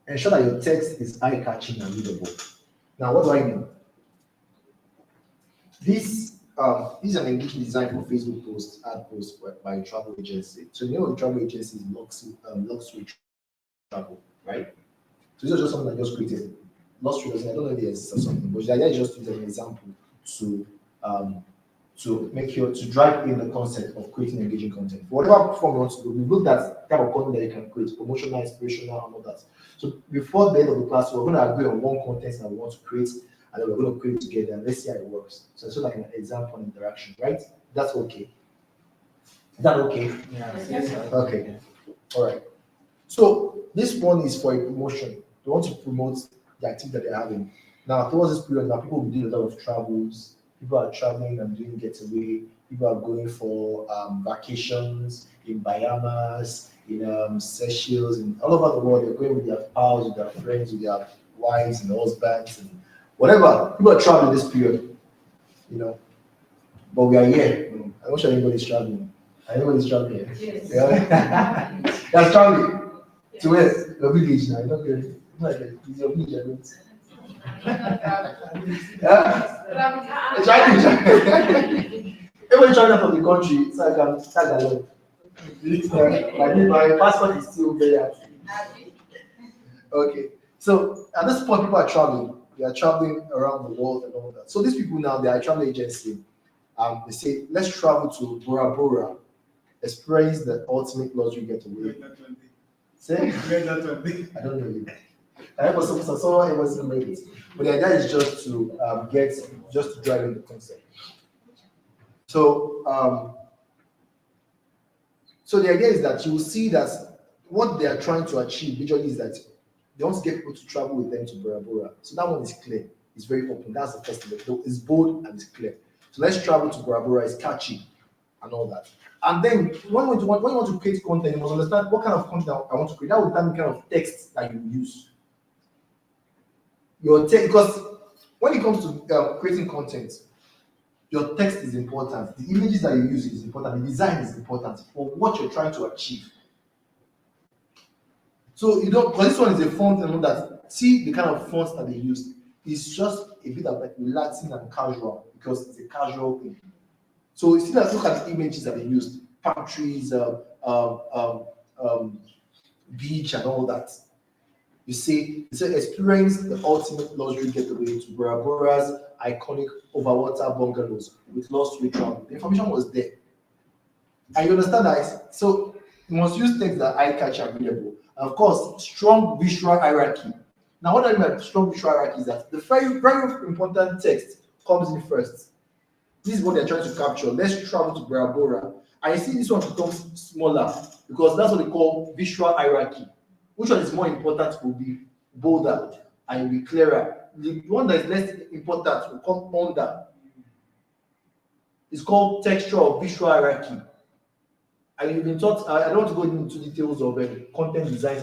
Ensure that your text is eye-catching and readable. Now, what do I mean? This is an engaging design for Facebook posts, ad posts by a travel agency. So you know the travel agency is Luxury Travel, right? So this is just something I just created. Luxury doesn't, I don't know if there's something, but the idea is just to use an example to drive in the concept of creating engaging content. For whatever form you want to do, we looked at type of content that you can create, promotional, inspirational, and all that. So before the end of the class, we're going to agree on one content that we want to create, and then we're going to create it together, and let's see how it works. So it's like an example interaction, right? That's okay. Is that okay? Yeah. Okay. All right. So this one is for a promotion. They want to promote the activity that they're having. Now, towards this period, now people will do a lot of travels. People are traveling and doing getaway. People are going for vacations in Bahamas, in Seychelles, and all over the world. They're going with their pals, with their friends, with their wives and husbands, and whatever. People are traveling this period, you know. But we are here. I'm not sure anybody's traveling. Anybody's traveling here? Yes. Yeah. That's traveling. To where? Your village now. You're not going. It's your village, I don't. Everybody traveling from the country, so I can tag along. My passport is still there. Okay. So at this point, people are traveling. They are traveling around the world and all that. So these people now, they are a travel agency. They say, let's travel to Bora Bora, experience the ultimate luxury getaway. Say, I don't know you. I was someone it was great. But the idea is just to drive in the concept. So so the idea is that you will see that what they are trying to achieve visually is that they want to get people to travel with them to Bora Bora. So that one is clear. It's very open. That's the first thing. It's bold and it's clear. So let's travel to Bora Bora. It's catchy and all that. And then when you want to create content, you must understand what kind of content I want to create. That will determine the kind of text that you use. Your text, because when it comes to creating content, your text is important. The images that you use is important. The design is important for what you're trying to achieve. So because this one is a font and all that. See the kind of fonts that they use. It's just a bit of like relaxing and casual because it's a casual thing. So you see that, look at the images that they used: palm trees, beach, and all that. You see, it's experience the ultimate luxury getaway to Bora Bora's iconic overwater bungalows with luxury travel. The information was there. And you understand that? So you must use things that eye-catch and readable. And of course, strong visual hierarchy. Now, what I mean by strong visual hierarchy is that the very, very important text comes in first. This is what they're trying to capture. Let's travel to Bora Bora. And you see this one becomes smaller because that's what they call visual hierarchy. Which one is more important will be bolder and will be clearer. The one that is less important will come under. It's called textual visual hierarchy. And you've been taught, I don't want to go into details of content design,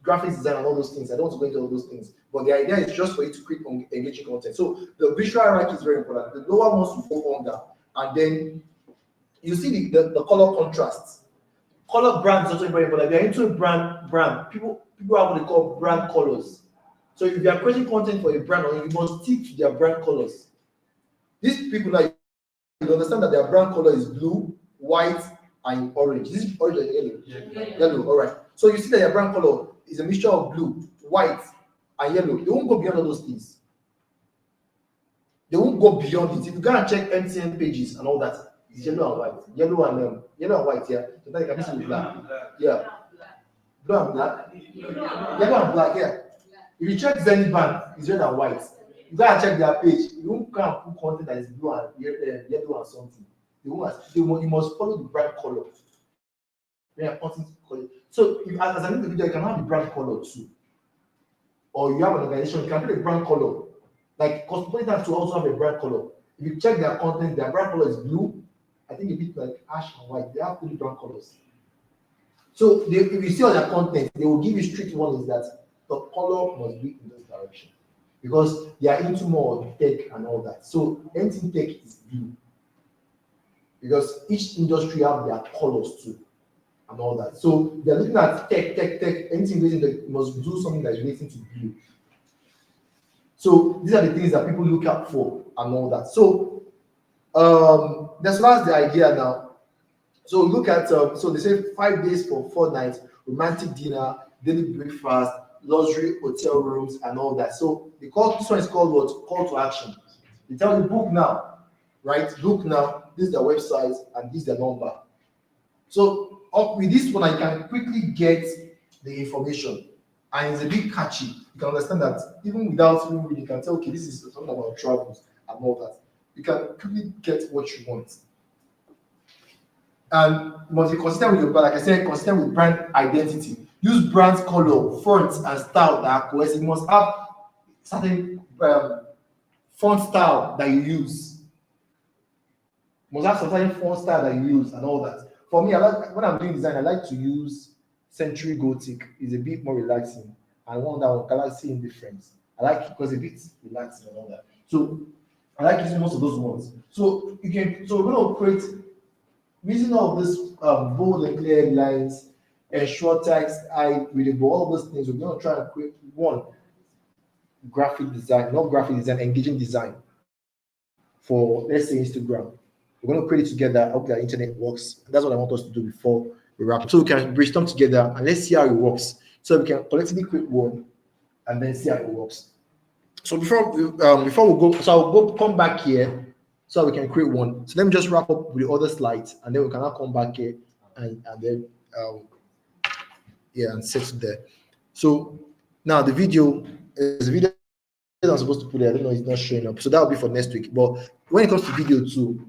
graphics design and all those things. I don't want to go into all those things. But the idea is just for you to create engaging content. So the visual hierarchy is very important. The lower ones will go under. And then you see the color contrasts. Color brand is also very important. If you're into brand, people have what they call brand colors. So if you are creating content for a brand, or you must stick to their brand colors. These people now, you understand that their brand color is blue, white, and orange. This is orange and yellow. Yeah. Yellow, all right. So you see that your brand color is a mixture of blue, white, and yellow. They won't go beyond all those things. They won't go beyond it. If you go and check MTN pages and all that, it's yellow and white. Yellow and white, yeah. So now you can mix it with black. Yeah. Blue and black. Yellow and black, yeah. If you check Zenith Bank, it's red and white. You go and check their page, you won't come and put content that is blue and yellow and something. You must follow the brand color. Yeah, so if, as an individual, you can have the brand color too. Or you have an organization, you can put a brand color. Like Cosmopolitan to also have a brand color. If you check their content, their brand color is blue. I think a bit like ash and white. They have three brand colors. So if you see all their content, they will give you strict warnings that the color must be in this direction. Because they are into more tech and all that. So anything tech is blue. Because each industry have their colors too. And all that. So they're looking at tech, anything related that must do something that's relating to blue. So these are the things that people look out for and all that. So that's the idea now. So look at so they say 5 days for 4 nights, romantic dinner, daily breakfast, luxury hotel rooms, and all that. So this one is called what? Call to action. They tell you book now, right? Book now. This is their website and this is their number. So with this one, I can quickly get the information, and it's a bit catchy. You can understand that even without even reading, you can tell, okay, this is something about travels and all that. You can quickly get what you want. And you must be consistent with your brand, like I said, consistent with brand identity. Use brand color, fonts, and style that are cohesive. You must have certain font style that you use. You must have some certain font style that you use and all that. For me, I like when I'm doing design, I like to use Century Gothic. It's a bit more relaxing. I want that one, Galaxy Indifference. I like it because it's a bit relaxing and all that. So I like using most of those ones. So we're going to create using all of this bold and clear lines, short text, eye readable, all of those things. We're going to try and create one graphic design, not graphic design, engaging design for, let's say, Instagram. We're going to create it together. I hope that internet works. That's what I want us to do before we wrap. So we can brainstorm together and let's see how it works. So we can collectively create one and then see how it works. So before we go, so I'll come back here so we can create one. So let me just wrap up with the other slides and then we can now come back here and then and set it there. So now the video is a video I'm supposed to put there. I don't know, it's not showing up. So that will be for next week. But when it comes to video too,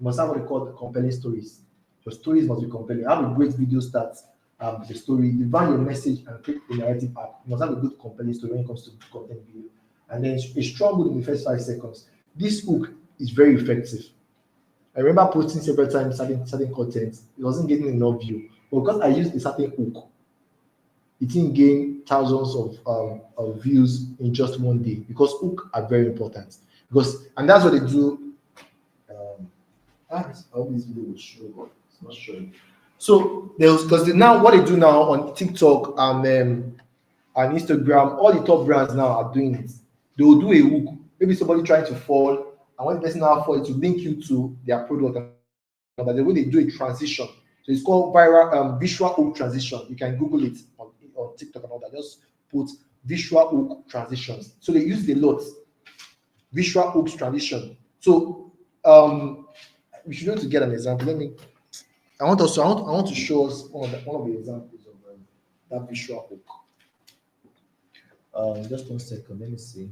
you must have what they call compelling stories. Your stories must be compelling. Have a great video start with a story, divide your message and create the narrative app. You must have a good compelling story when it comes to content video. And then a strong hook in the first 5 seconds. This hook is very effective. I remember posting several times certain content. It wasn't getting enough view. But because I used a certain hook, it didn't gain thousands of views in just one day. Because hooks are very important. And that's what they do. I hope this video will show, but it's not showing. So now what they do now on TikTok and Instagram, all the top brands now are doing it. They will do a hook. Maybe somebody trying to fall, and when the person now falls, to link you to their product. And the way they do a transition. So it's called viral visual hook transition. You can Google it on TikTok and all that. Just put visual hook transitions. So they use a lot. Visual hooks transition. So we should be able to get an example. I want to show us one of the examples of that visual hook. Just 1 second. Let me see.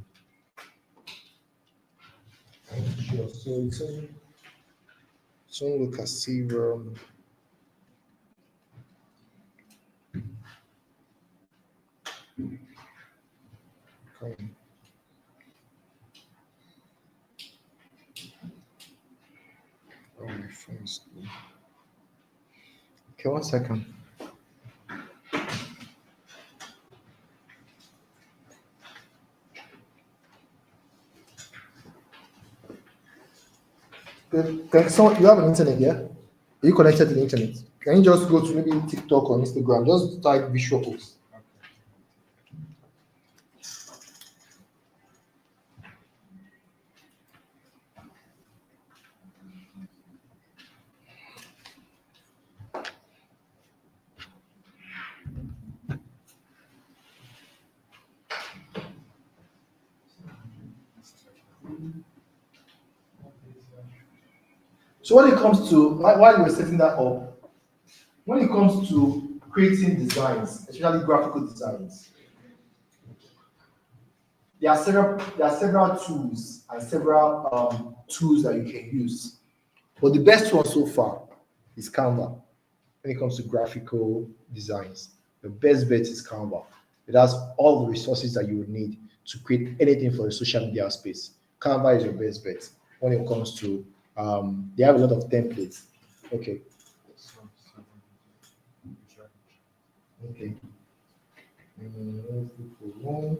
Sure. So it's on look at see. Oh, my phone's cool. Okay, 1 second. So you have an internet here? Are you connected to the internet? Can you just go to maybe TikTok or Instagram? Just type visual hooks. So when it comes to while you were setting that up, when it comes to creating designs, especially graphical designs, there are several tools and several tools that you can use. But the best one so far is Canva. When it comes to graphical designs, the best bet is Canva. It has all the resources that you would need to create anything for the social media space. Canva is your best bet when it comes to they have a lot of templates. Okay. Okay. Let's look for one.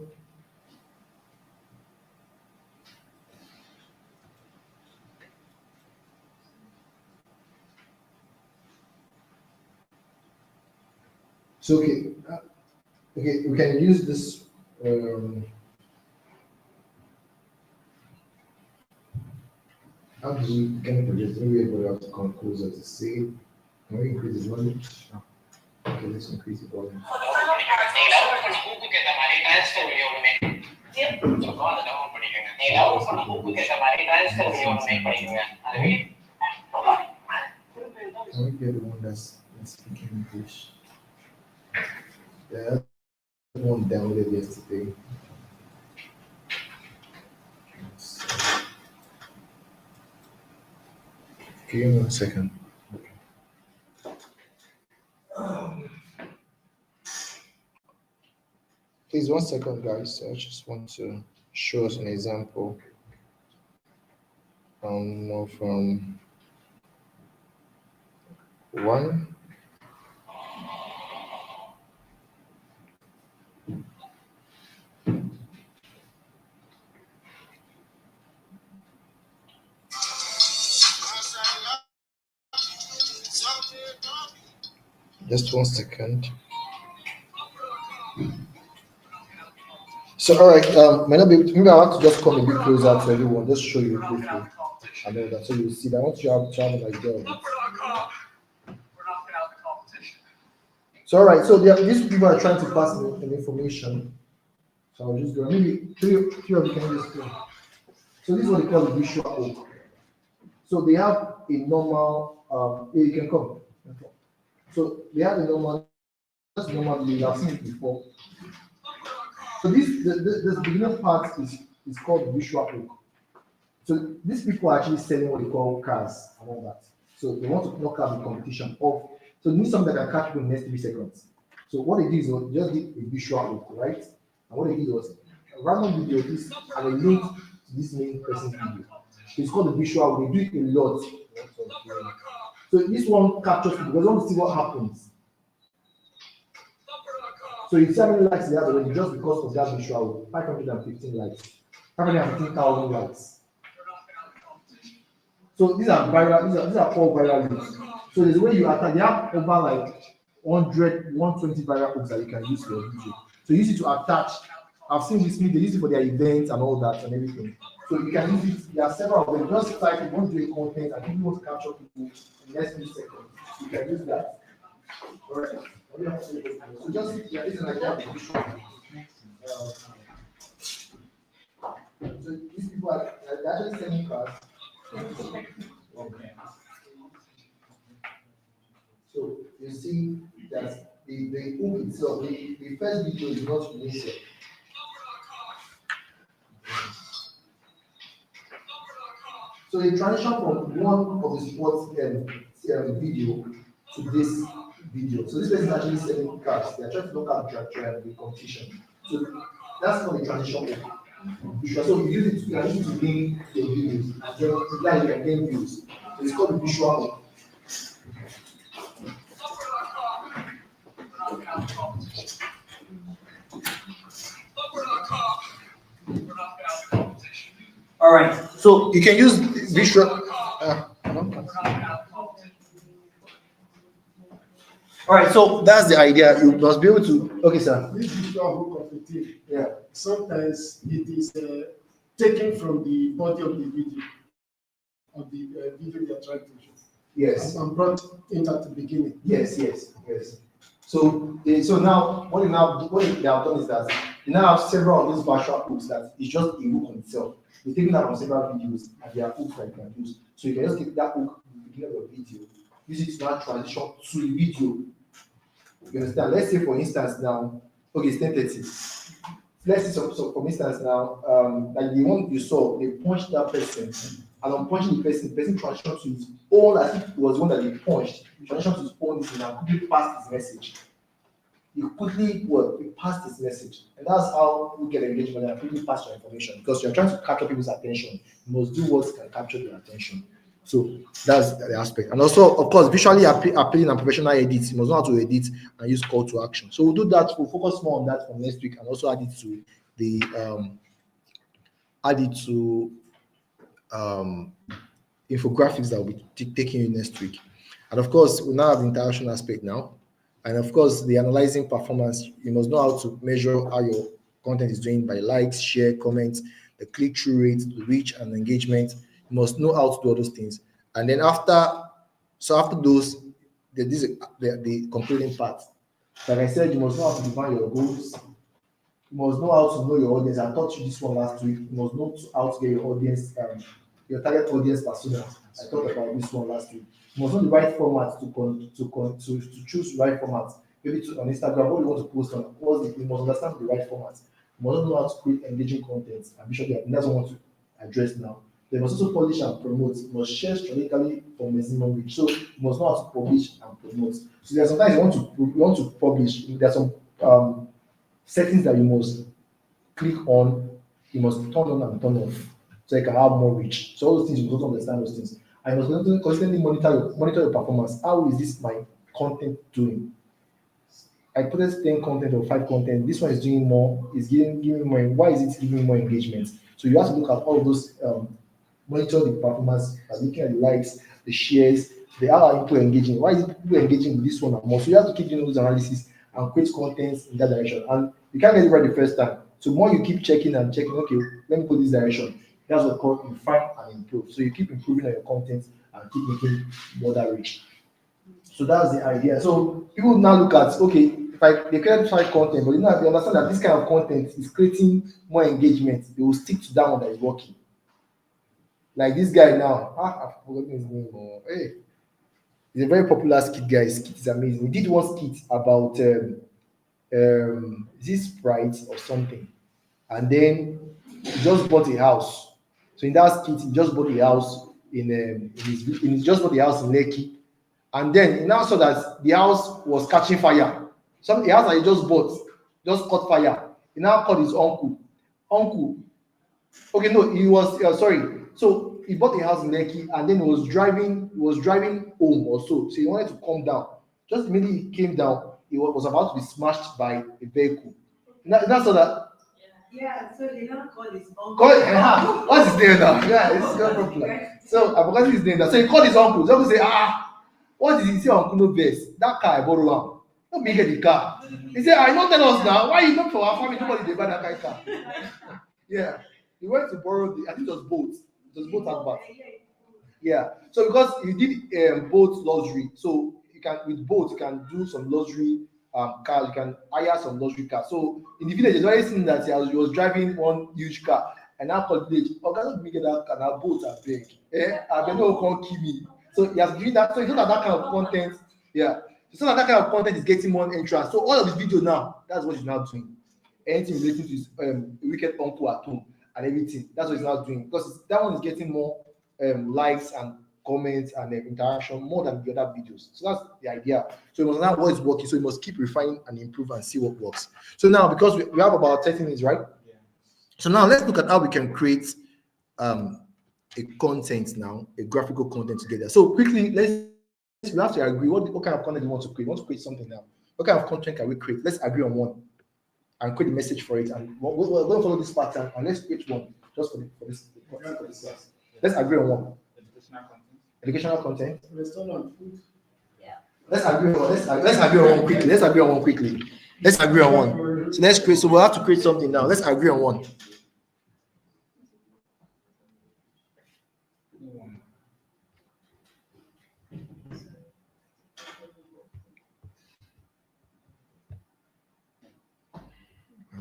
So okay, we can use this. How do we can project? Maybe everybody have to come closer to see. Can we increase the volume? Okay, let's increase the volume. Can we get the one that's speaking English? Yeah, the one downloaded yesterday. Give me 1 second. Please 1 second, guys. I just want to show us an example. More from one. Just 1 second. So, all right, might not be able to, maybe I want to just come a bit closer to everyone, just show you briefly. I know that, so you see that. I want you to have an idea of it. So, all right, so these people are trying to pass an information. So I'll just go, maybe three of you can just go. So this is what they call the visual hook. So they have a normal, you can come. So they have a normal, just normal, you have seen it before. So this beginning part is called the visual hook. So these people are actually selling what they call cars and all that. So they want to knock out the competition of, so they need something that can catch people in the next 3 seconds. So what they did is they just did a visual hook, right? And what they did was a random video this and a link to this main person's video. So it's called the visual hook. They do it a lot. So this one captures people because they want to see what happens. So you see how many likes they have already just because of that visual 515 likes, 515,000 likes. So these are viral, these are all viral hooks. So there's a way you attack, they have over like 100, 120 viral hooks that you can use for your video. So you use it to attach. I've seen this, they use it for their events and all that and everything. So you can use it, there are several of them. Just like you want to do a content and people want to capture people in the next few seconds. You can use that. All right. So just this is an idea of the visual. So these people are they're actually selling cars. Okay. So you see that the hook itself, the first video is not initial. So the transition from one of the sports video to this video. So this person is actually selling cars. They are trying to look at the competition. So that's not the transition. So you use it to gain your views. And then you can gain views. So it's called the visual hook. All right. So you can use visual. All right, so that's the idea. You must be able to. Okay, sir. This visual hook of the thing, Yeah. sometimes it is taken from the body of the video, video they are trying to show. Yes. And brought in at the beginning. Yes. So now what they have done is that You now have several of these virtual hooks that is just a hook on itself. You're taking that from several videos and they are hooks that you can use. So you can just take that hook in the beginning of your video, use it to now transition to the video. You understand? Let's say for instance now, okay, it's 10:30. Let's say so for instance now, like the one you saw, they punched that person, and on punching the person transitioned to his own, as if it was one that they punched, transitioned to his own thing and quickly passed his message. You quickly you pass this message, and that's how you get engagement and quickly pass your information, because you're trying to capture people's attention. You must do what can capture their attention. So that's the aspect. And also, of course, visually appealing and professional edits. You must know how to edit and use call to action. So we'll do that. We'll focus more on that from next week, and also add it to the infographics that we'll be taking you next week. And of course, we now have the interaction aspect now. And of course, the analyzing performance, you must know how to measure how your content is doing by likes, share, comments, the click-through rate, the reach, and engagement. You must know how to do all those things. And then after those, the concluding part. Like I said, you must know how to define your goals. You must know how to know your audience. I taught you this one last week. You must know how to get your audience, your target audience persona. I talked about this one last week. You must know the right format to choose the right format. Maybe on Instagram, what you want to post on, you must understand the right format. You must know how to create engaging content. I'm sure that's what I want to address now. They must also publish and promote. You must share strategically for maximum reach. So you must know how to publish and promote. So there's sometimes you want to publish. There's some settings that you must click on. You must turn on and turn off, so you can have more reach. So all those things you must understand those things. I must constantly monitor your performance. How is this my content doing? I put 10 content or 5 content. This one is doing more, is giving more. Why is it giving more engagement? So you have to look at all of those, monitor the performance, looking at the likes, the shares, how are people engaging? Why is people engaging with this one more? So you have to keep doing those analysis and create content in that direction. And you can't get it right the first time. So more you keep checking, okay, let me put this direction. That's what called refine and improve. So you keep improving on your content and keep making more that rich. So that's the idea. So people now look at, okay, if they create 5 content, but they understand that this kind of content is creating more engagement, they will stick to that one that is working. Like this guy now, I've forgotten his name. Hey, he's a very popular skit guy. His skit is amazing. He did one skit about is this Sprite or something, and then he just bought a house. So in that skit, he just bought a house in just bought a house in Lekki, and then he now saw that the house was catching fire. The house that he just bought just caught fire. He now called his uncle. Okay, no, he was sorry. So he bought a house in Lekki, and then he was driving home or so. So he wanted to come down. Just immediately he came down, he was about to be smashed by a vehicle. That's all that. Yeah, so they don't call his uncle. What's his name now? Yeah, it's not popular. So I forgot his name now. So he called his uncle. So he say, what did he say, Uncle No Best? That car I borrow him. Don't me get the car. He said, I don't tell us now. Why you not for our family? Nobody they buy that kind of car. Yeah. He went to borrow I think it was boat. It was boat and back. Yeah. So because he did boat luxury, so you can with boat you can do some luxury cars. You can hire some luxury cars. So in the village, there's always seen that he was driving one huge car, and now called the village. Oh, can't me get that car? Now boat are big. I don't know who can kill me. So he has doing that. So it's not that kind of content. Yeah. So that kind of content is getting more entrance. So all of his videos now, that's what he's now doing. Anything relating to his wicked uncle at home and everything. That's what he's now doing, because that one is getting more likes and comments and interaction more than the other videos. So that's the idea. So you must know what is working. So you must keep refining and improve and see what works. So now, because we have about 30 minutes, right? Yeah. So now let's look at how we can create a content now, a graphical content together. So quickly, we have to agree what kind of content you want to create. We want to create something now. What kind of content can we create? Let's agree on one and create a message for it. And we're going to follow this pattern, and let's create one just for this class. Let's agree on one. Educational content. Restaurant and food. Let's agree on one quickly. Let's agree on one. So let's create. So we'll have to create something now. Let's agree on one.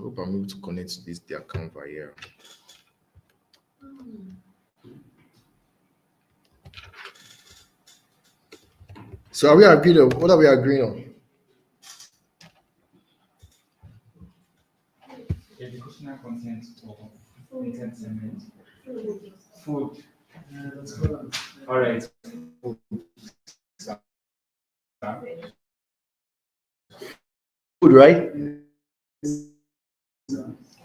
hope I'm able to connect to this their Canva here. So are we agreed on what are we agreeing on? Educational content or entertainment. Food. Let's go on. All right. Food, right?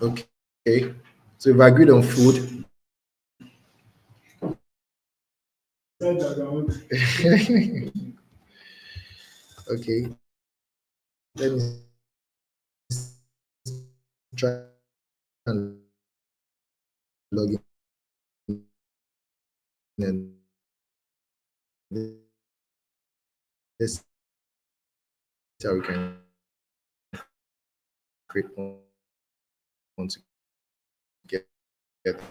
Okay. So we've agreed on food. Said that I want Okay. Let me try and log in and let's see how we can create one together.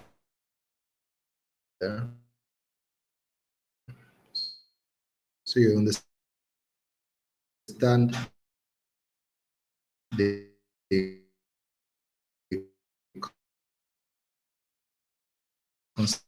So you understand the concept.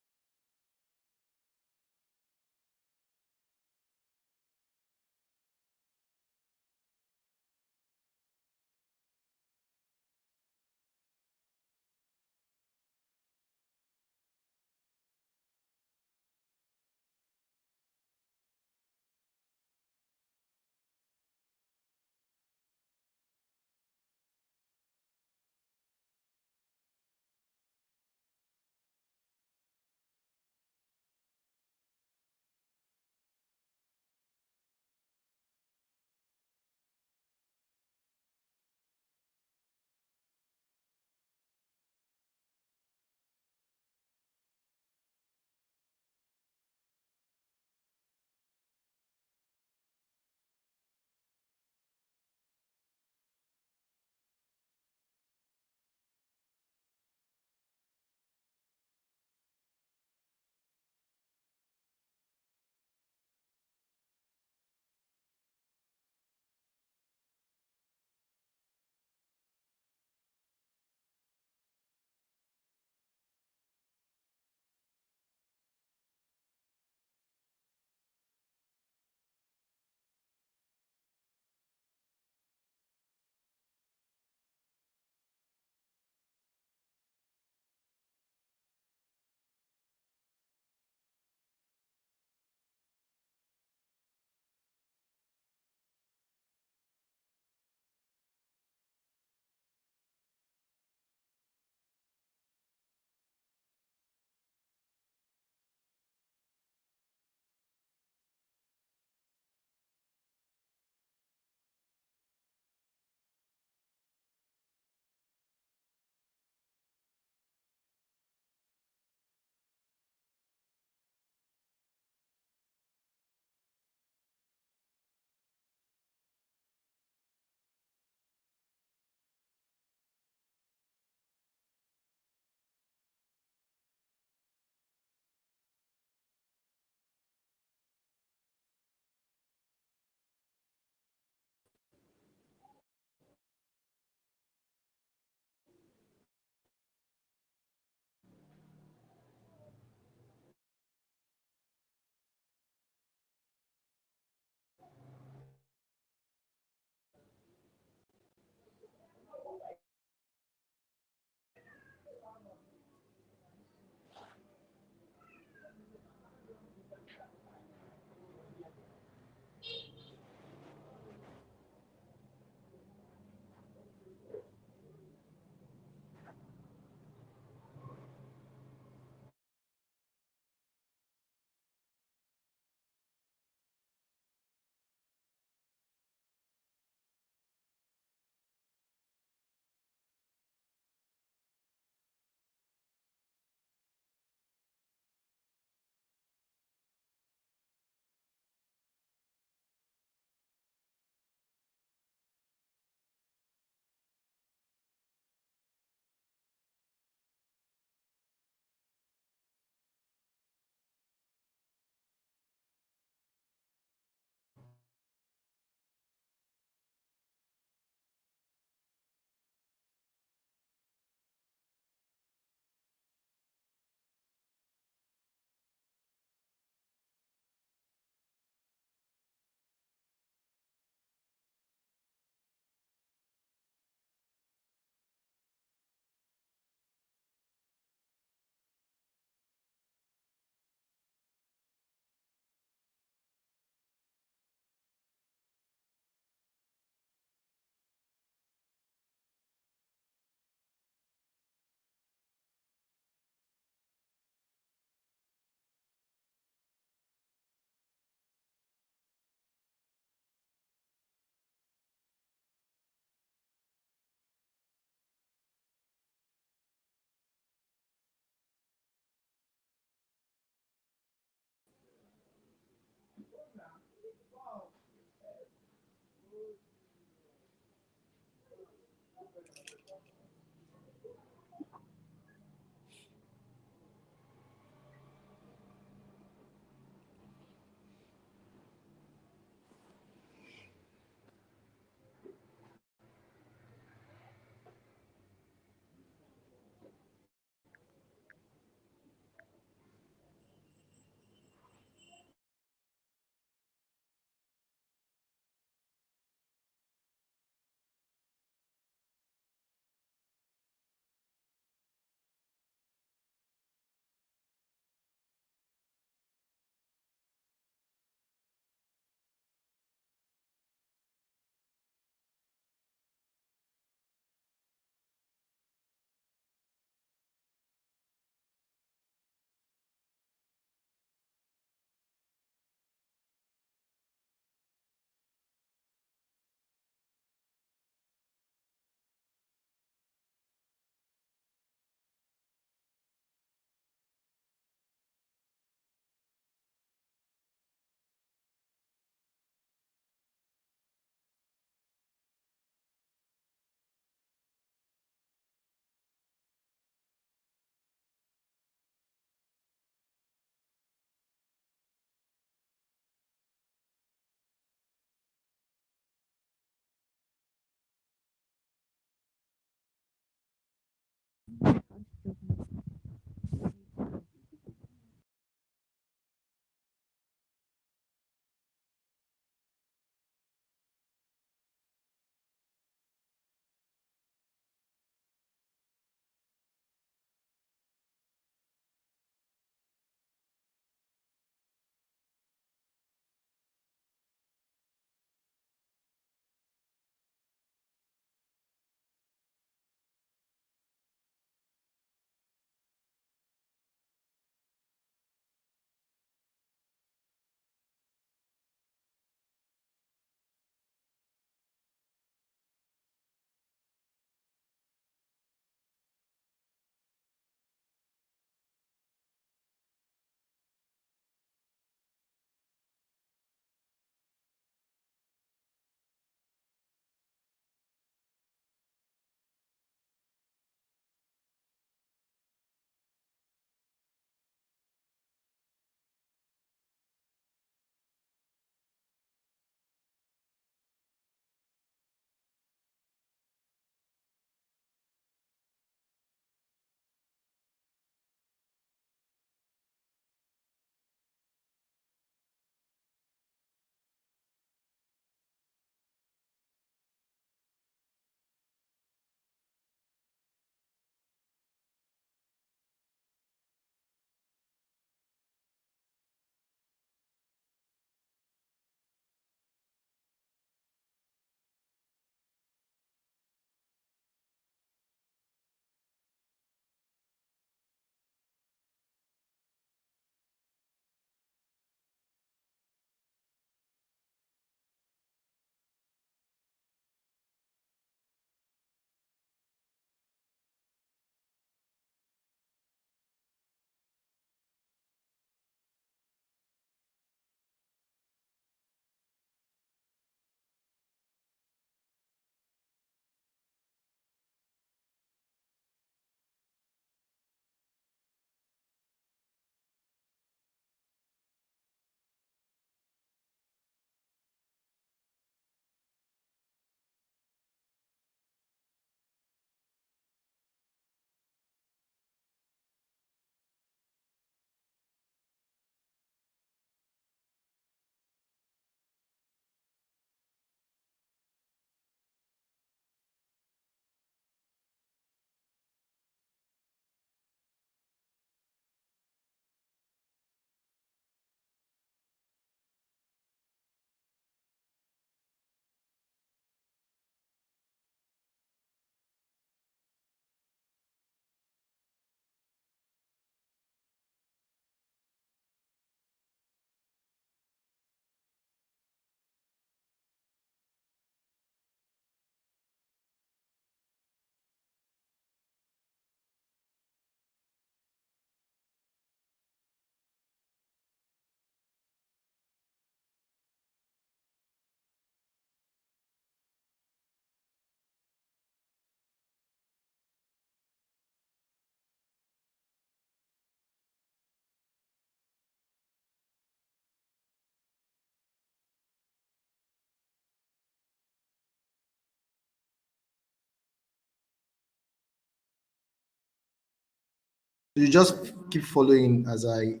You just keep following as I.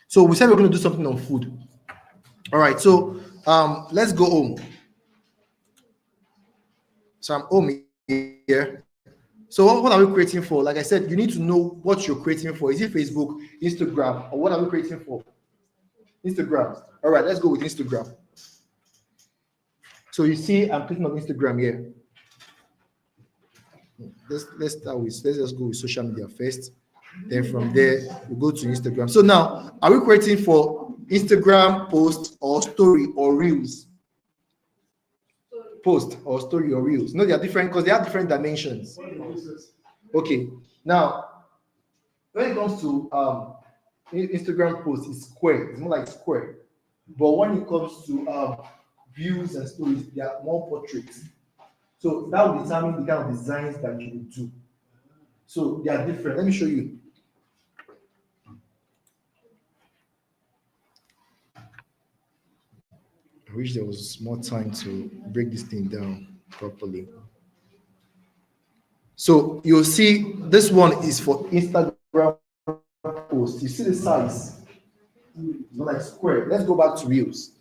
So we said we're going to do something on food. All right. So let's go home. So I'm home here. So what are we creating for? Like I said, you need to know what you're creating for. Is it Facebook, Instagram, or what are we creating for? Instagram. All right, let's go with Instagram. So you see, I'm clicking on Instagram here. Let's just go with social media first. Then from there, we go to Instagram. So now, are we creating for Instagram post or story or reels? Post or story or reels. No, they are different because they have different dimensions. Okay. Now, when it comes to Instagram post, it's square. It's more like square. But when it comes to views and stories, they are more portraits. So that will determine the kind of designs that you will do. So they are different. Let me show you. I wish there was more time to break this thing down properly. So you'll see this one is for Instagram post. You see the size? It's not like square. Let's go back to reels.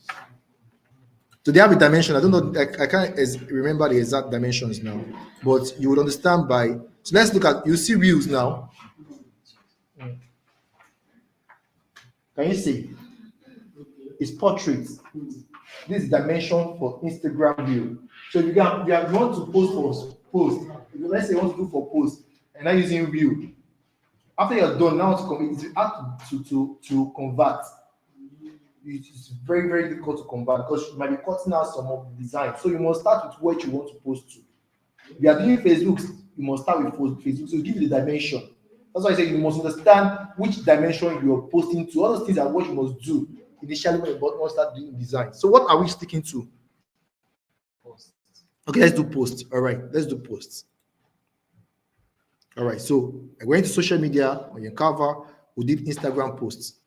So they have a dimension. I don't know. I can't remember the exact dimensions now, but you would understand by. So let's look at. You see reels now. Can you see? It's portraits. This is dimension for Instagram view. So if you want to post for post, if let's say you want to do for post and not using view, after you're done, now it's hard to convert. It's very, very difficult to convert because you might be cutting out some of the design. So you must start with what you want to post to. If you are doing Facebook, you must start with Facebook. So give you the dimension. That's why I say you must understand which dimension you are posting to. All those things are what you must do initially when you start doing design. So what are we sticking to? Post. Okay, let's do posts. All right, let's do posts. All right, so I'm going to social media on your cover. We did Instagram posts.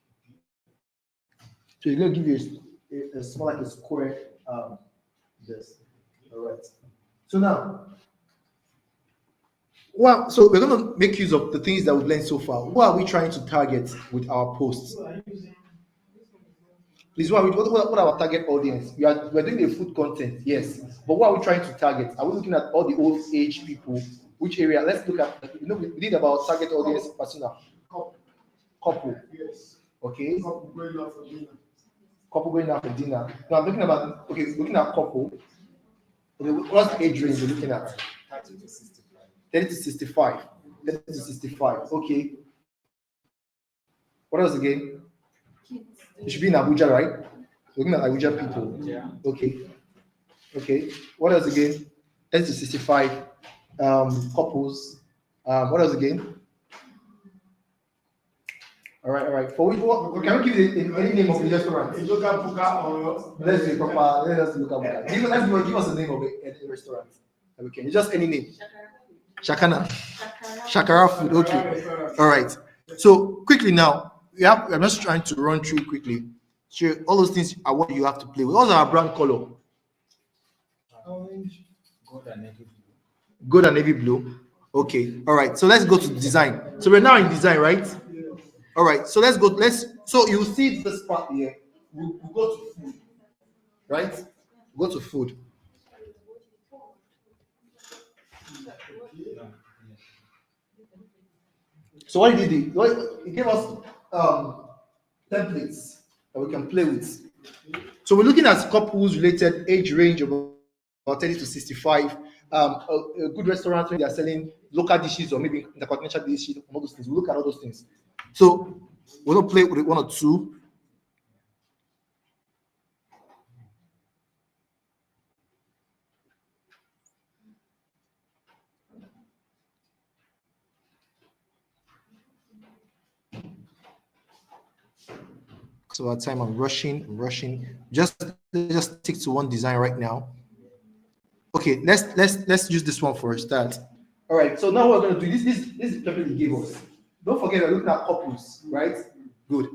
So it's going to give you a small like a square. This. All right. So now, well, so we're going to make use of the things that we've learned so far. What are we trying to target with our posts? Please, what our target audience? We're doing the food content, yes. But what are we trying to target? Are we looking at all the old age people? Which area? Let's look at, we did about target audience persona. Couple. Yes. Okay. Couple going out for dinner. Couple going out for dinner. Now I'm looking about, looking at couple. Okay, what's the age range we're looking at? 30 to 65. 30 to 65. 30 to 65. Okay. What else again? It should be in Abuja, right? Looking at Abuja people. Yeah. Okay. Okay. What else again? 30 to 65. Couples. What else again? All right. For which what can we give it any name of the restaurant? Ijoka Buka or Let's do proper. Let's look at it. Give us the name of a restaurant. Okay. Just any name. Shakana. Shakara food. Okay. All right. So quickly now, I'm just trying to run through quickly. Sure, all those things are what you have to play with. What's our brand color? orange. Gold and navy blue. Gold and navy blue. Okay. All right. So let's go to design. So we're now in design, right? All right. So let's go. So you see this part here. We'll go to food, right? Go to food. So what did he do? He gave us templates that we can play with. So we're looking at couples related age range of about 30 to 65. A good restaurant when they are selling local dishes or maybe intercontinental dishes, all those things. We look at all those things. So we're gonna play with one or two. So at time I'm rushing. Just stick to one design right now. Okay, let's use this one for a start. All right, so now we're gonna do this. This is the template he gave us. Don't forget we're looking at couples, right? Good.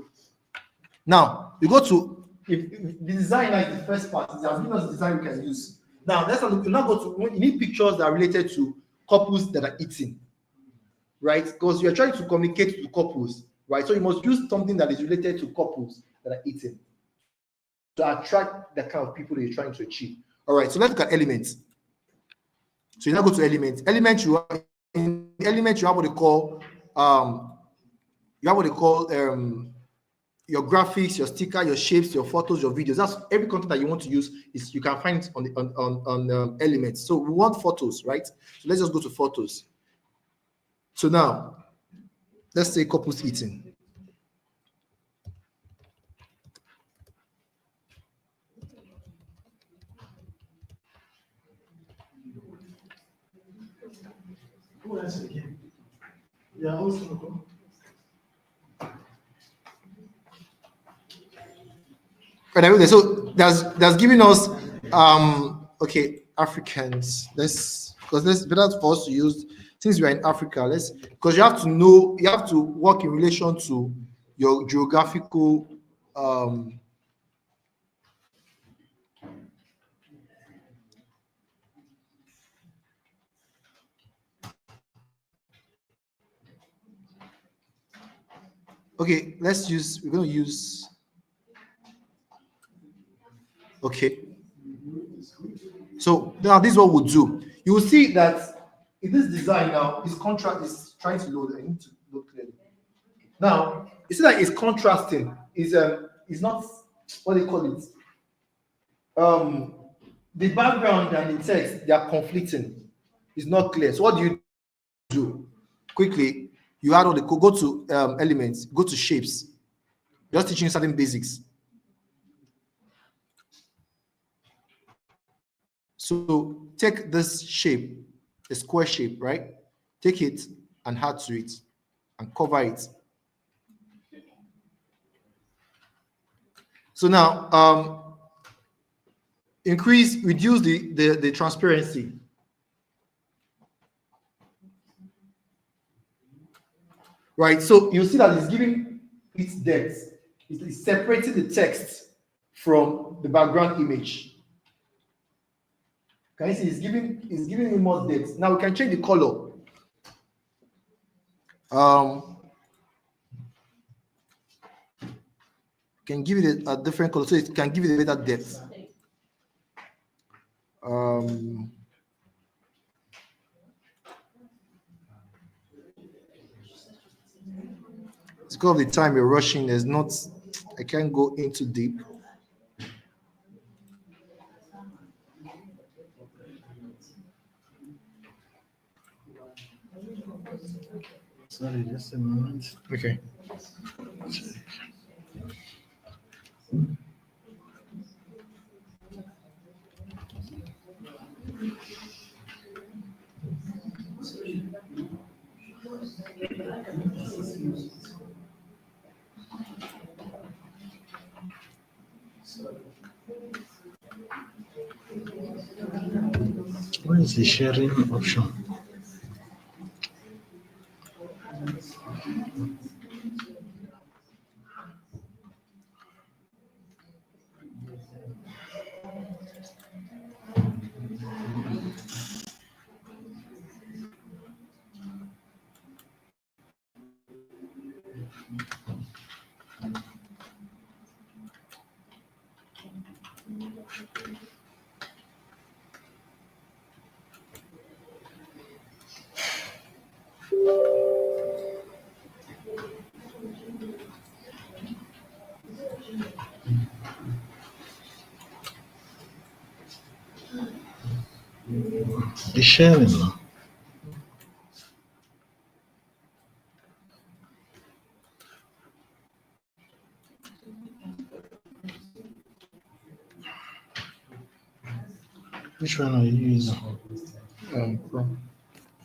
Now you go to if the design is the first part. It has given us the design we can use. Now let's look. You now go to you need pictures that are related to couples that are eating, right? Because you're trying to communicate to couples, right? So you must use something that is related to couples that are eating to attract the kind of people that you're trying to achieve. All right, so let's look at elements. So you now go to elements. In elements, you have what they call your graphics, your sticker, your shapes, your photos, your videos. That's every content that you want to use is you can find it on elements. So we want photos, right? So let's just go to photos. So now let's say couples eating. Who else again? Yeah, also. Right, so that's giving us okay, Africans. Let's better for us to use, since we're in Africa, let's, because you have to know, you have to work in relation to your geographical okay, we're going to use, okay. So now this is what we'll do. You will see that in this design now, this contrast is trying to load. I need to load clearly. Now, you see that it's contrasting. It's not, what do you call it? The background and the text, they are conflicting. It's not clear. So what do you do? Quickly, you add all the go to elements, go to shapes. Just teaching certain basics. So take this shape, a square shape, right? Take it and add to it and cover it. So now reduce the transparency. Right, so you see that it's giving its depth. It's separating the text from the background image. Can you see it's giving it more depth? Now we can change the color. Can give it a different color so it can give it a better depth. It's because of the time you're rushing. There's not, I can't go into deep. Sorry, just a moment. Okay. Where is the sharing option? The sharing now. Which one are you using? Chrome.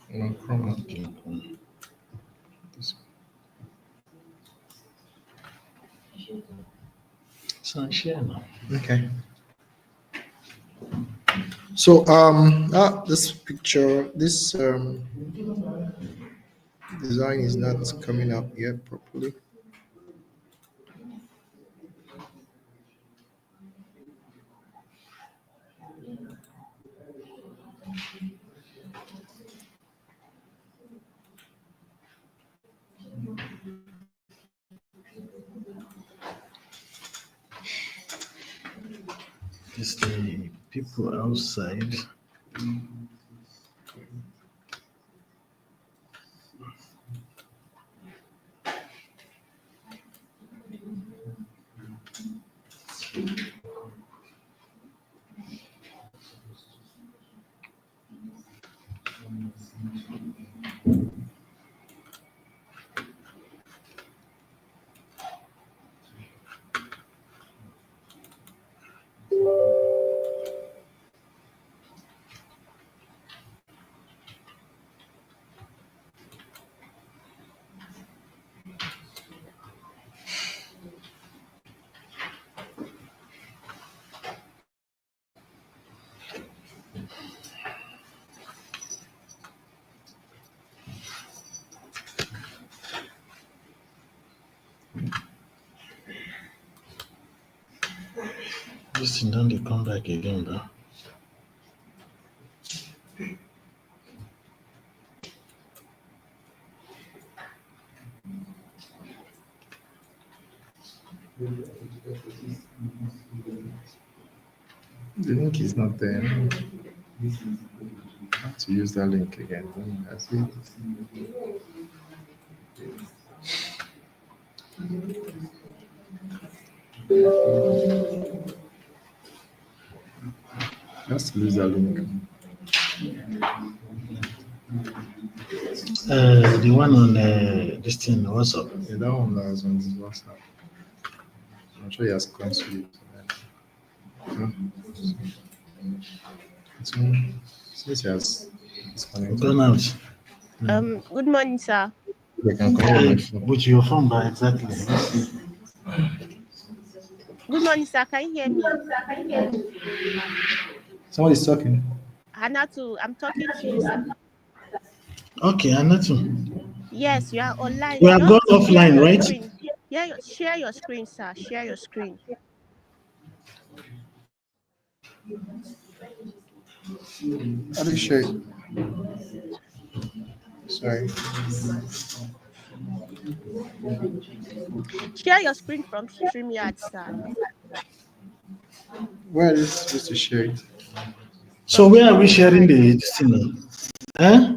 No, Chrome. Okay. So share now. Okay. So this picture, this design is not coming up yet properly. is the people outside. This thing don't they come back again, bro? The link is not there. I have to use that link again. That's it. Just lose that link. The one on this thing, what's up? Yeah, that one that was on this WhatsApp. I'm sure he has come to it. Since he has disconnected, Gone out. Good morning, sir. they can connect my phone. With your phone, but exactly. Good morning, sir. Can you hear me? Somebody's talking. Hanatu, I'm talking to you, sir. Okay, I know too. Yes, you are online. We have gone Just share offline, your right? screen. Share your screen, sir. Share your screen. How do you share it? Sorry. Share your screen from StreamYard, sir. Where are you supposed to share it? So where are we sharing this thing now? Huh?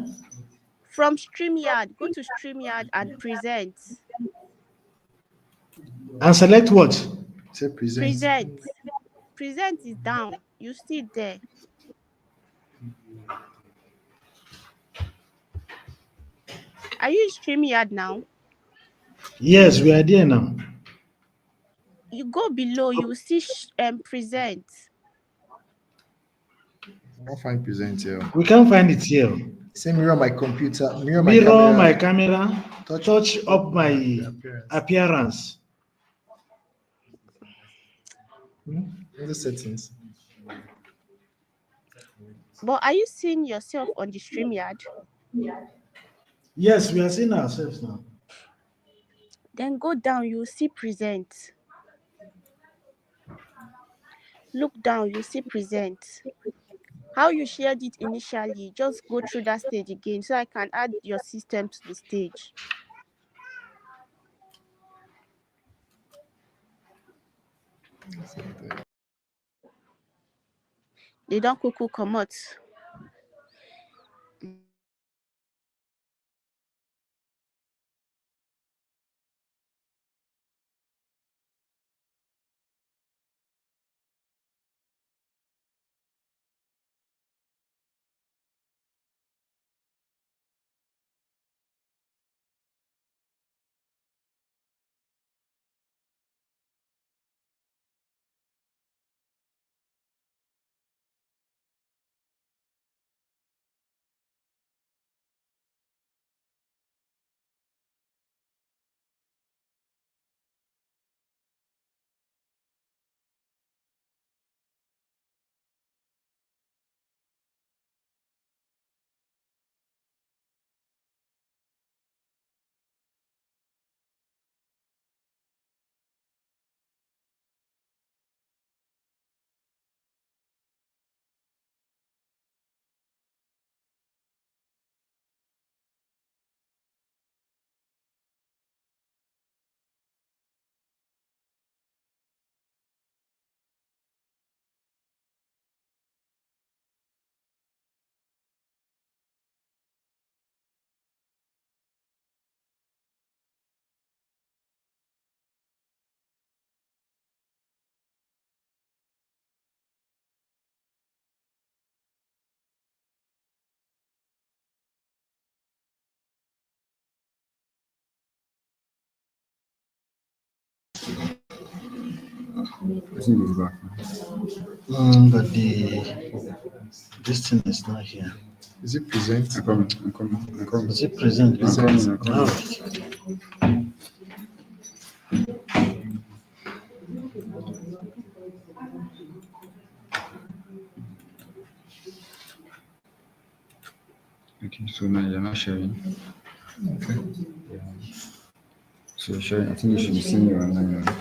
From StreamYard, go to StreamYard and present. And select what? Say present. Present. Present is down. You see it there. Are you in StreamYard now? Yes, we are there now. You go below, you will see present. I don't find present here. We can't find it here. Say mirror my computer, mirror My camera, touch up my appearance. In the settings. But are you seeing yourself on the StreamYard? Yes, we are seeing ourselves now. Then go down, you will see present. Look down, you see present. How you shared it initially, just go through that stage again so I can add your system to the stage. They don't cuckoo come out. think it's back. But this thing is not here. Is it present? I'm coming. Is it present? I'm coming. Oh, Okay, so now you're not sharing. Okay. Yeah. So you're sharing. I think you should be seeing your online now.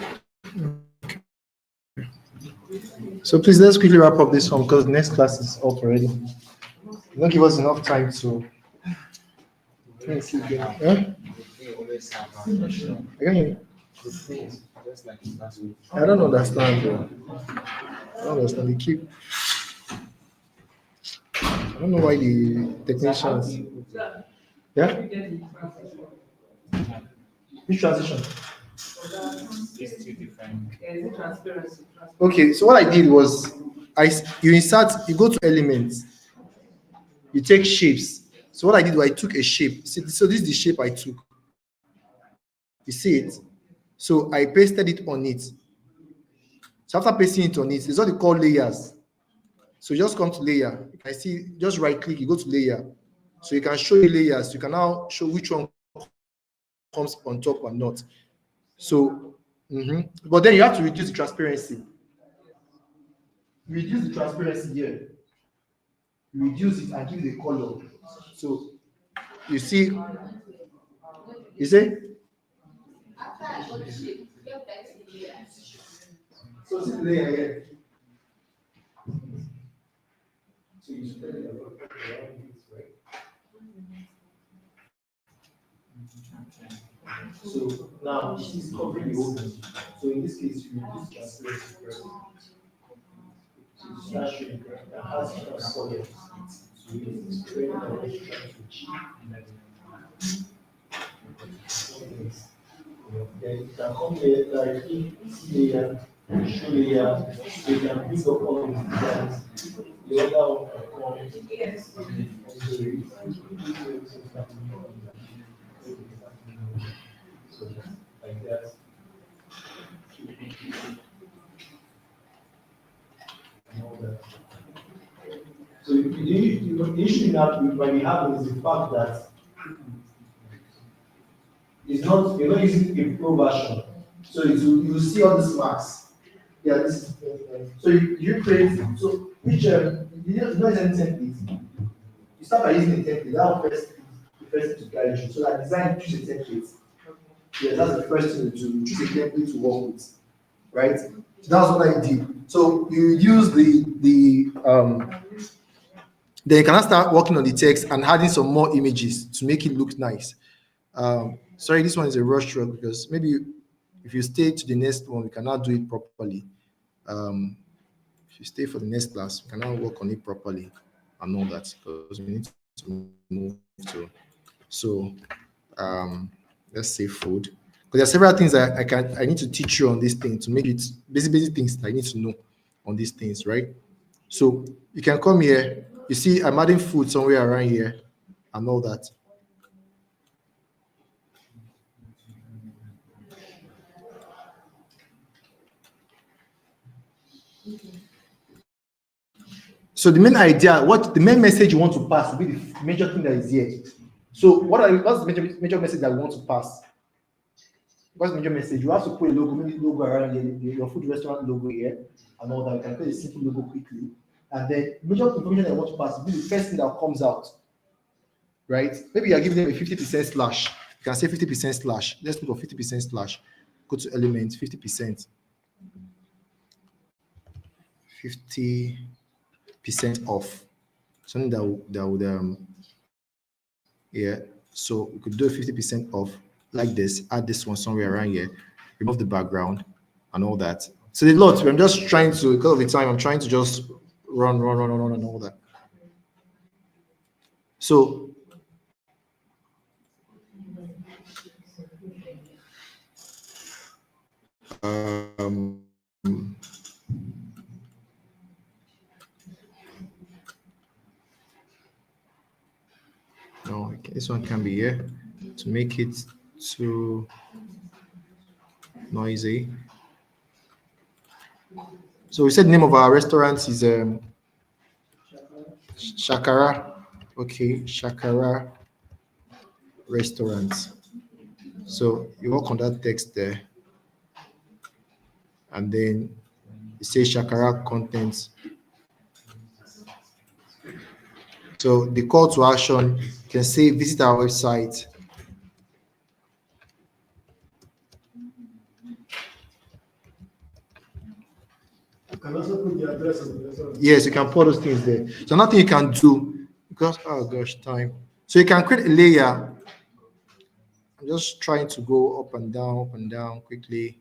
So please let's quickly wrap up this one because next class is up already. Don't give us enough time to. Thank you. Huh? They always have Again, just like last week. I don't understand. Bro. I don't understand. They keep. I don't know why the technicians. Yeah. Which transition? It's two different. Okay, so what I did was you go to elements, you take shapes. So what I did was I took a shape. So this is the shape I took. You see it? So I pasted it on it. So after pasting it on it, it's what they call layers. So you just come to layer. You can see, just right click, you go to layer. So you can show the layers. You can now show which one comes on top or not. So, but then you have to reduce the transparency. Reduce the transparency here. Reduce it and give it a color. So you see, so see the layer here. So you spread it around it, right? So now this is covering the open. So in this case, you reduce transparency first. So you start showing that has a solid. So you spread it around it, trying to achieve. Then you can come here directly, see layer, show layer, so you can pick up all the designs. The other one can so like that. And all that. So the issue that we might be having is the fact that you're not using a pro version. So you see all these marks. Yeah, this is so you create so which you know any template. You start by using a template. That will first to guide you. So that design choose a template. Yeah, that's the first thing to choose a template to work with. Right? So that's what I did. So you use then you can start working on the text and adding some more images to make it look nice. Sorry, this one is a rush track because maybe if you stay to the next one, we cannot do it properly. If you stay for the next class, we cannot work on it properly and all that because we need to move to. So let's say food. Because there are several things I need to teach you on this thing to make it basic things that I need to know on these things, right? So you can come here. You see, I'm adding food somewhere around here and all that. So the main idea, the main message you want to pass will be the major thing that is here. So what's the major message that we want to pass? What's the major message? You have to put a logo, maybe logo around here, your food restaurant logo here, and all that. You can put a simple logo quickly. And then major information that I want to pass will be the first thing that comes out. Right? Maybe you're giving them a 50% slash. You can say 50% slash. Let's put a 50% slash. Go to element, 50%. 50% off. Something that would yeah. So we could do a 50% off like this, add this one somewhere around here, remove the background and all that. So there's lots. I'm just trying to, because of the time, I'm trying to just run and all that. So no, okay, this one can be here to make it too noisy. So we said the name of our restaurant is Shakara. Okay, Shakara Restaurant. So you work on that text there, and then you say Shakara content. So the call to action, you can say visit our website. You can also put the address of the restaurant. Yes, you can put those things there. So nothing you can do because oh gosh, time. So you can create a layer. I'm just trying to go up and down quickly.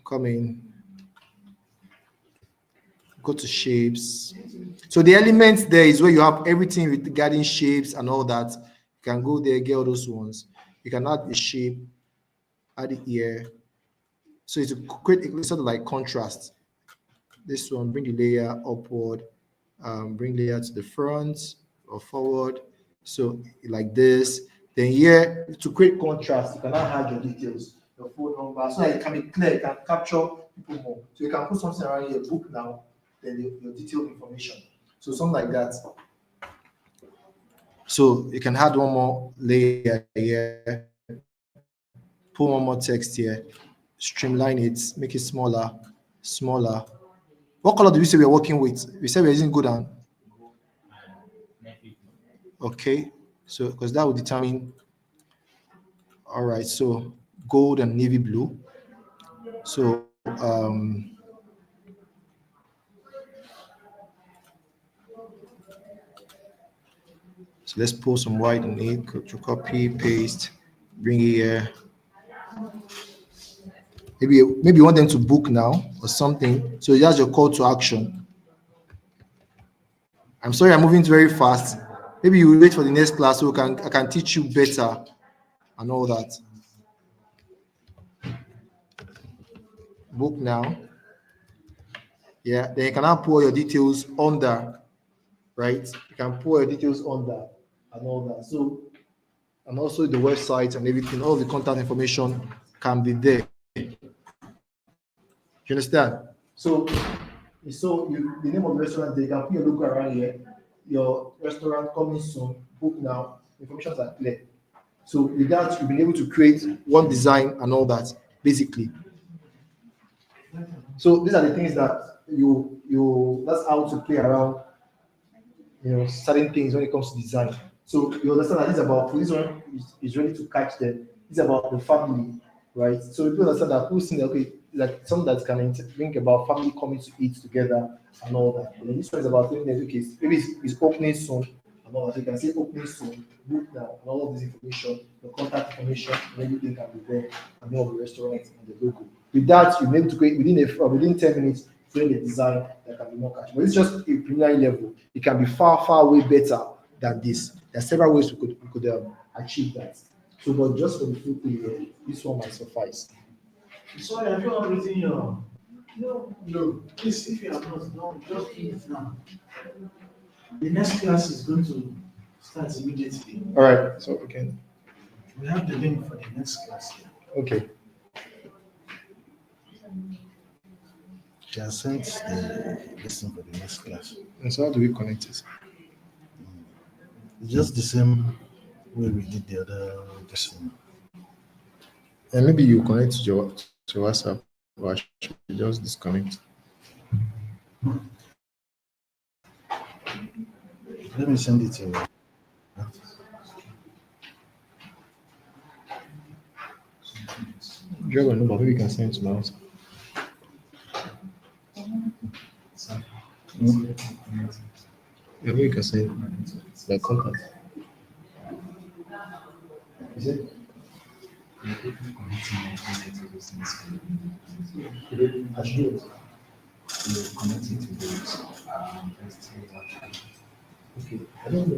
Come in. Go to shapes. So the elements there is where you have everything regarding shapes and all that. You can go there, get all those ones. You can add the shape, add it here. So it's to create a sort of like contrast. This one, bring the layer upward, bring layer to the front or forward. So like this. Then here, to create contrast, you can now add your details, your phone number, so that it can be clear, you can capture people more. So you can put something around here, book now, then your detailed information. So something like that. So you can add one more layer here, put one more text here, streamline it, make it smaller. What color do we say we're working with? We said we're using good and okay. So because that will determine. All right, so gold and navy blue. So so let's pull some white and ink to copy, paste, bring it here. Maybe you want them to book now or something. So that's your call to action. I'm sorry, I'm moving very fast. Maybe you will wait for the next class so I can teach you better and all that. Book now. Yeah, then you can now pour your details under, right? You can pour your details under and all that. So, and also the website and everything, all the contact information can be there. You understand? So the name of the restaurant, they can put your logo around here. Your restaurant coming soon, book now, information are clear. So with that, you'll be able to create one design and all that, basically. So these are the things that that's how to play around, certain things when it comes to design. So you understand that this one is ready to catch them. It's about the family, right? So you understand that who's in okay, like something that can think about family coming to eat together and all that. And then this one is about thinking that okay, maybe it's opening soon and all that. So you can say opening soon, book now, and all of this information, the contact information, and everything can be there, and the name of the restaurant and the logo. With that, you'll be able to create within 10 minutes, create a design that can be more catchy. But it's just a preliminary level. It can be far way better than this. There are several ways we could achieve that. So, but just for the full thing, this one might suffice. Sorry, I don't have everything here. No. Please, if you have not, no, just do it now. The next class is going to start immediately. All right. So okay. We have the link for the next class here. Okay. She has sent the lesson for the next class. And so how do we connect it? It's just the same way we did the other lesson. And maybe you connect to WhatsApp, or I should just disconnect. Let me send it to you. Do you have a number? Maybe you can send it to my WhatsApp. Yeah, maybe you can send my contact. Is it? I should do it. Okay. I don't know.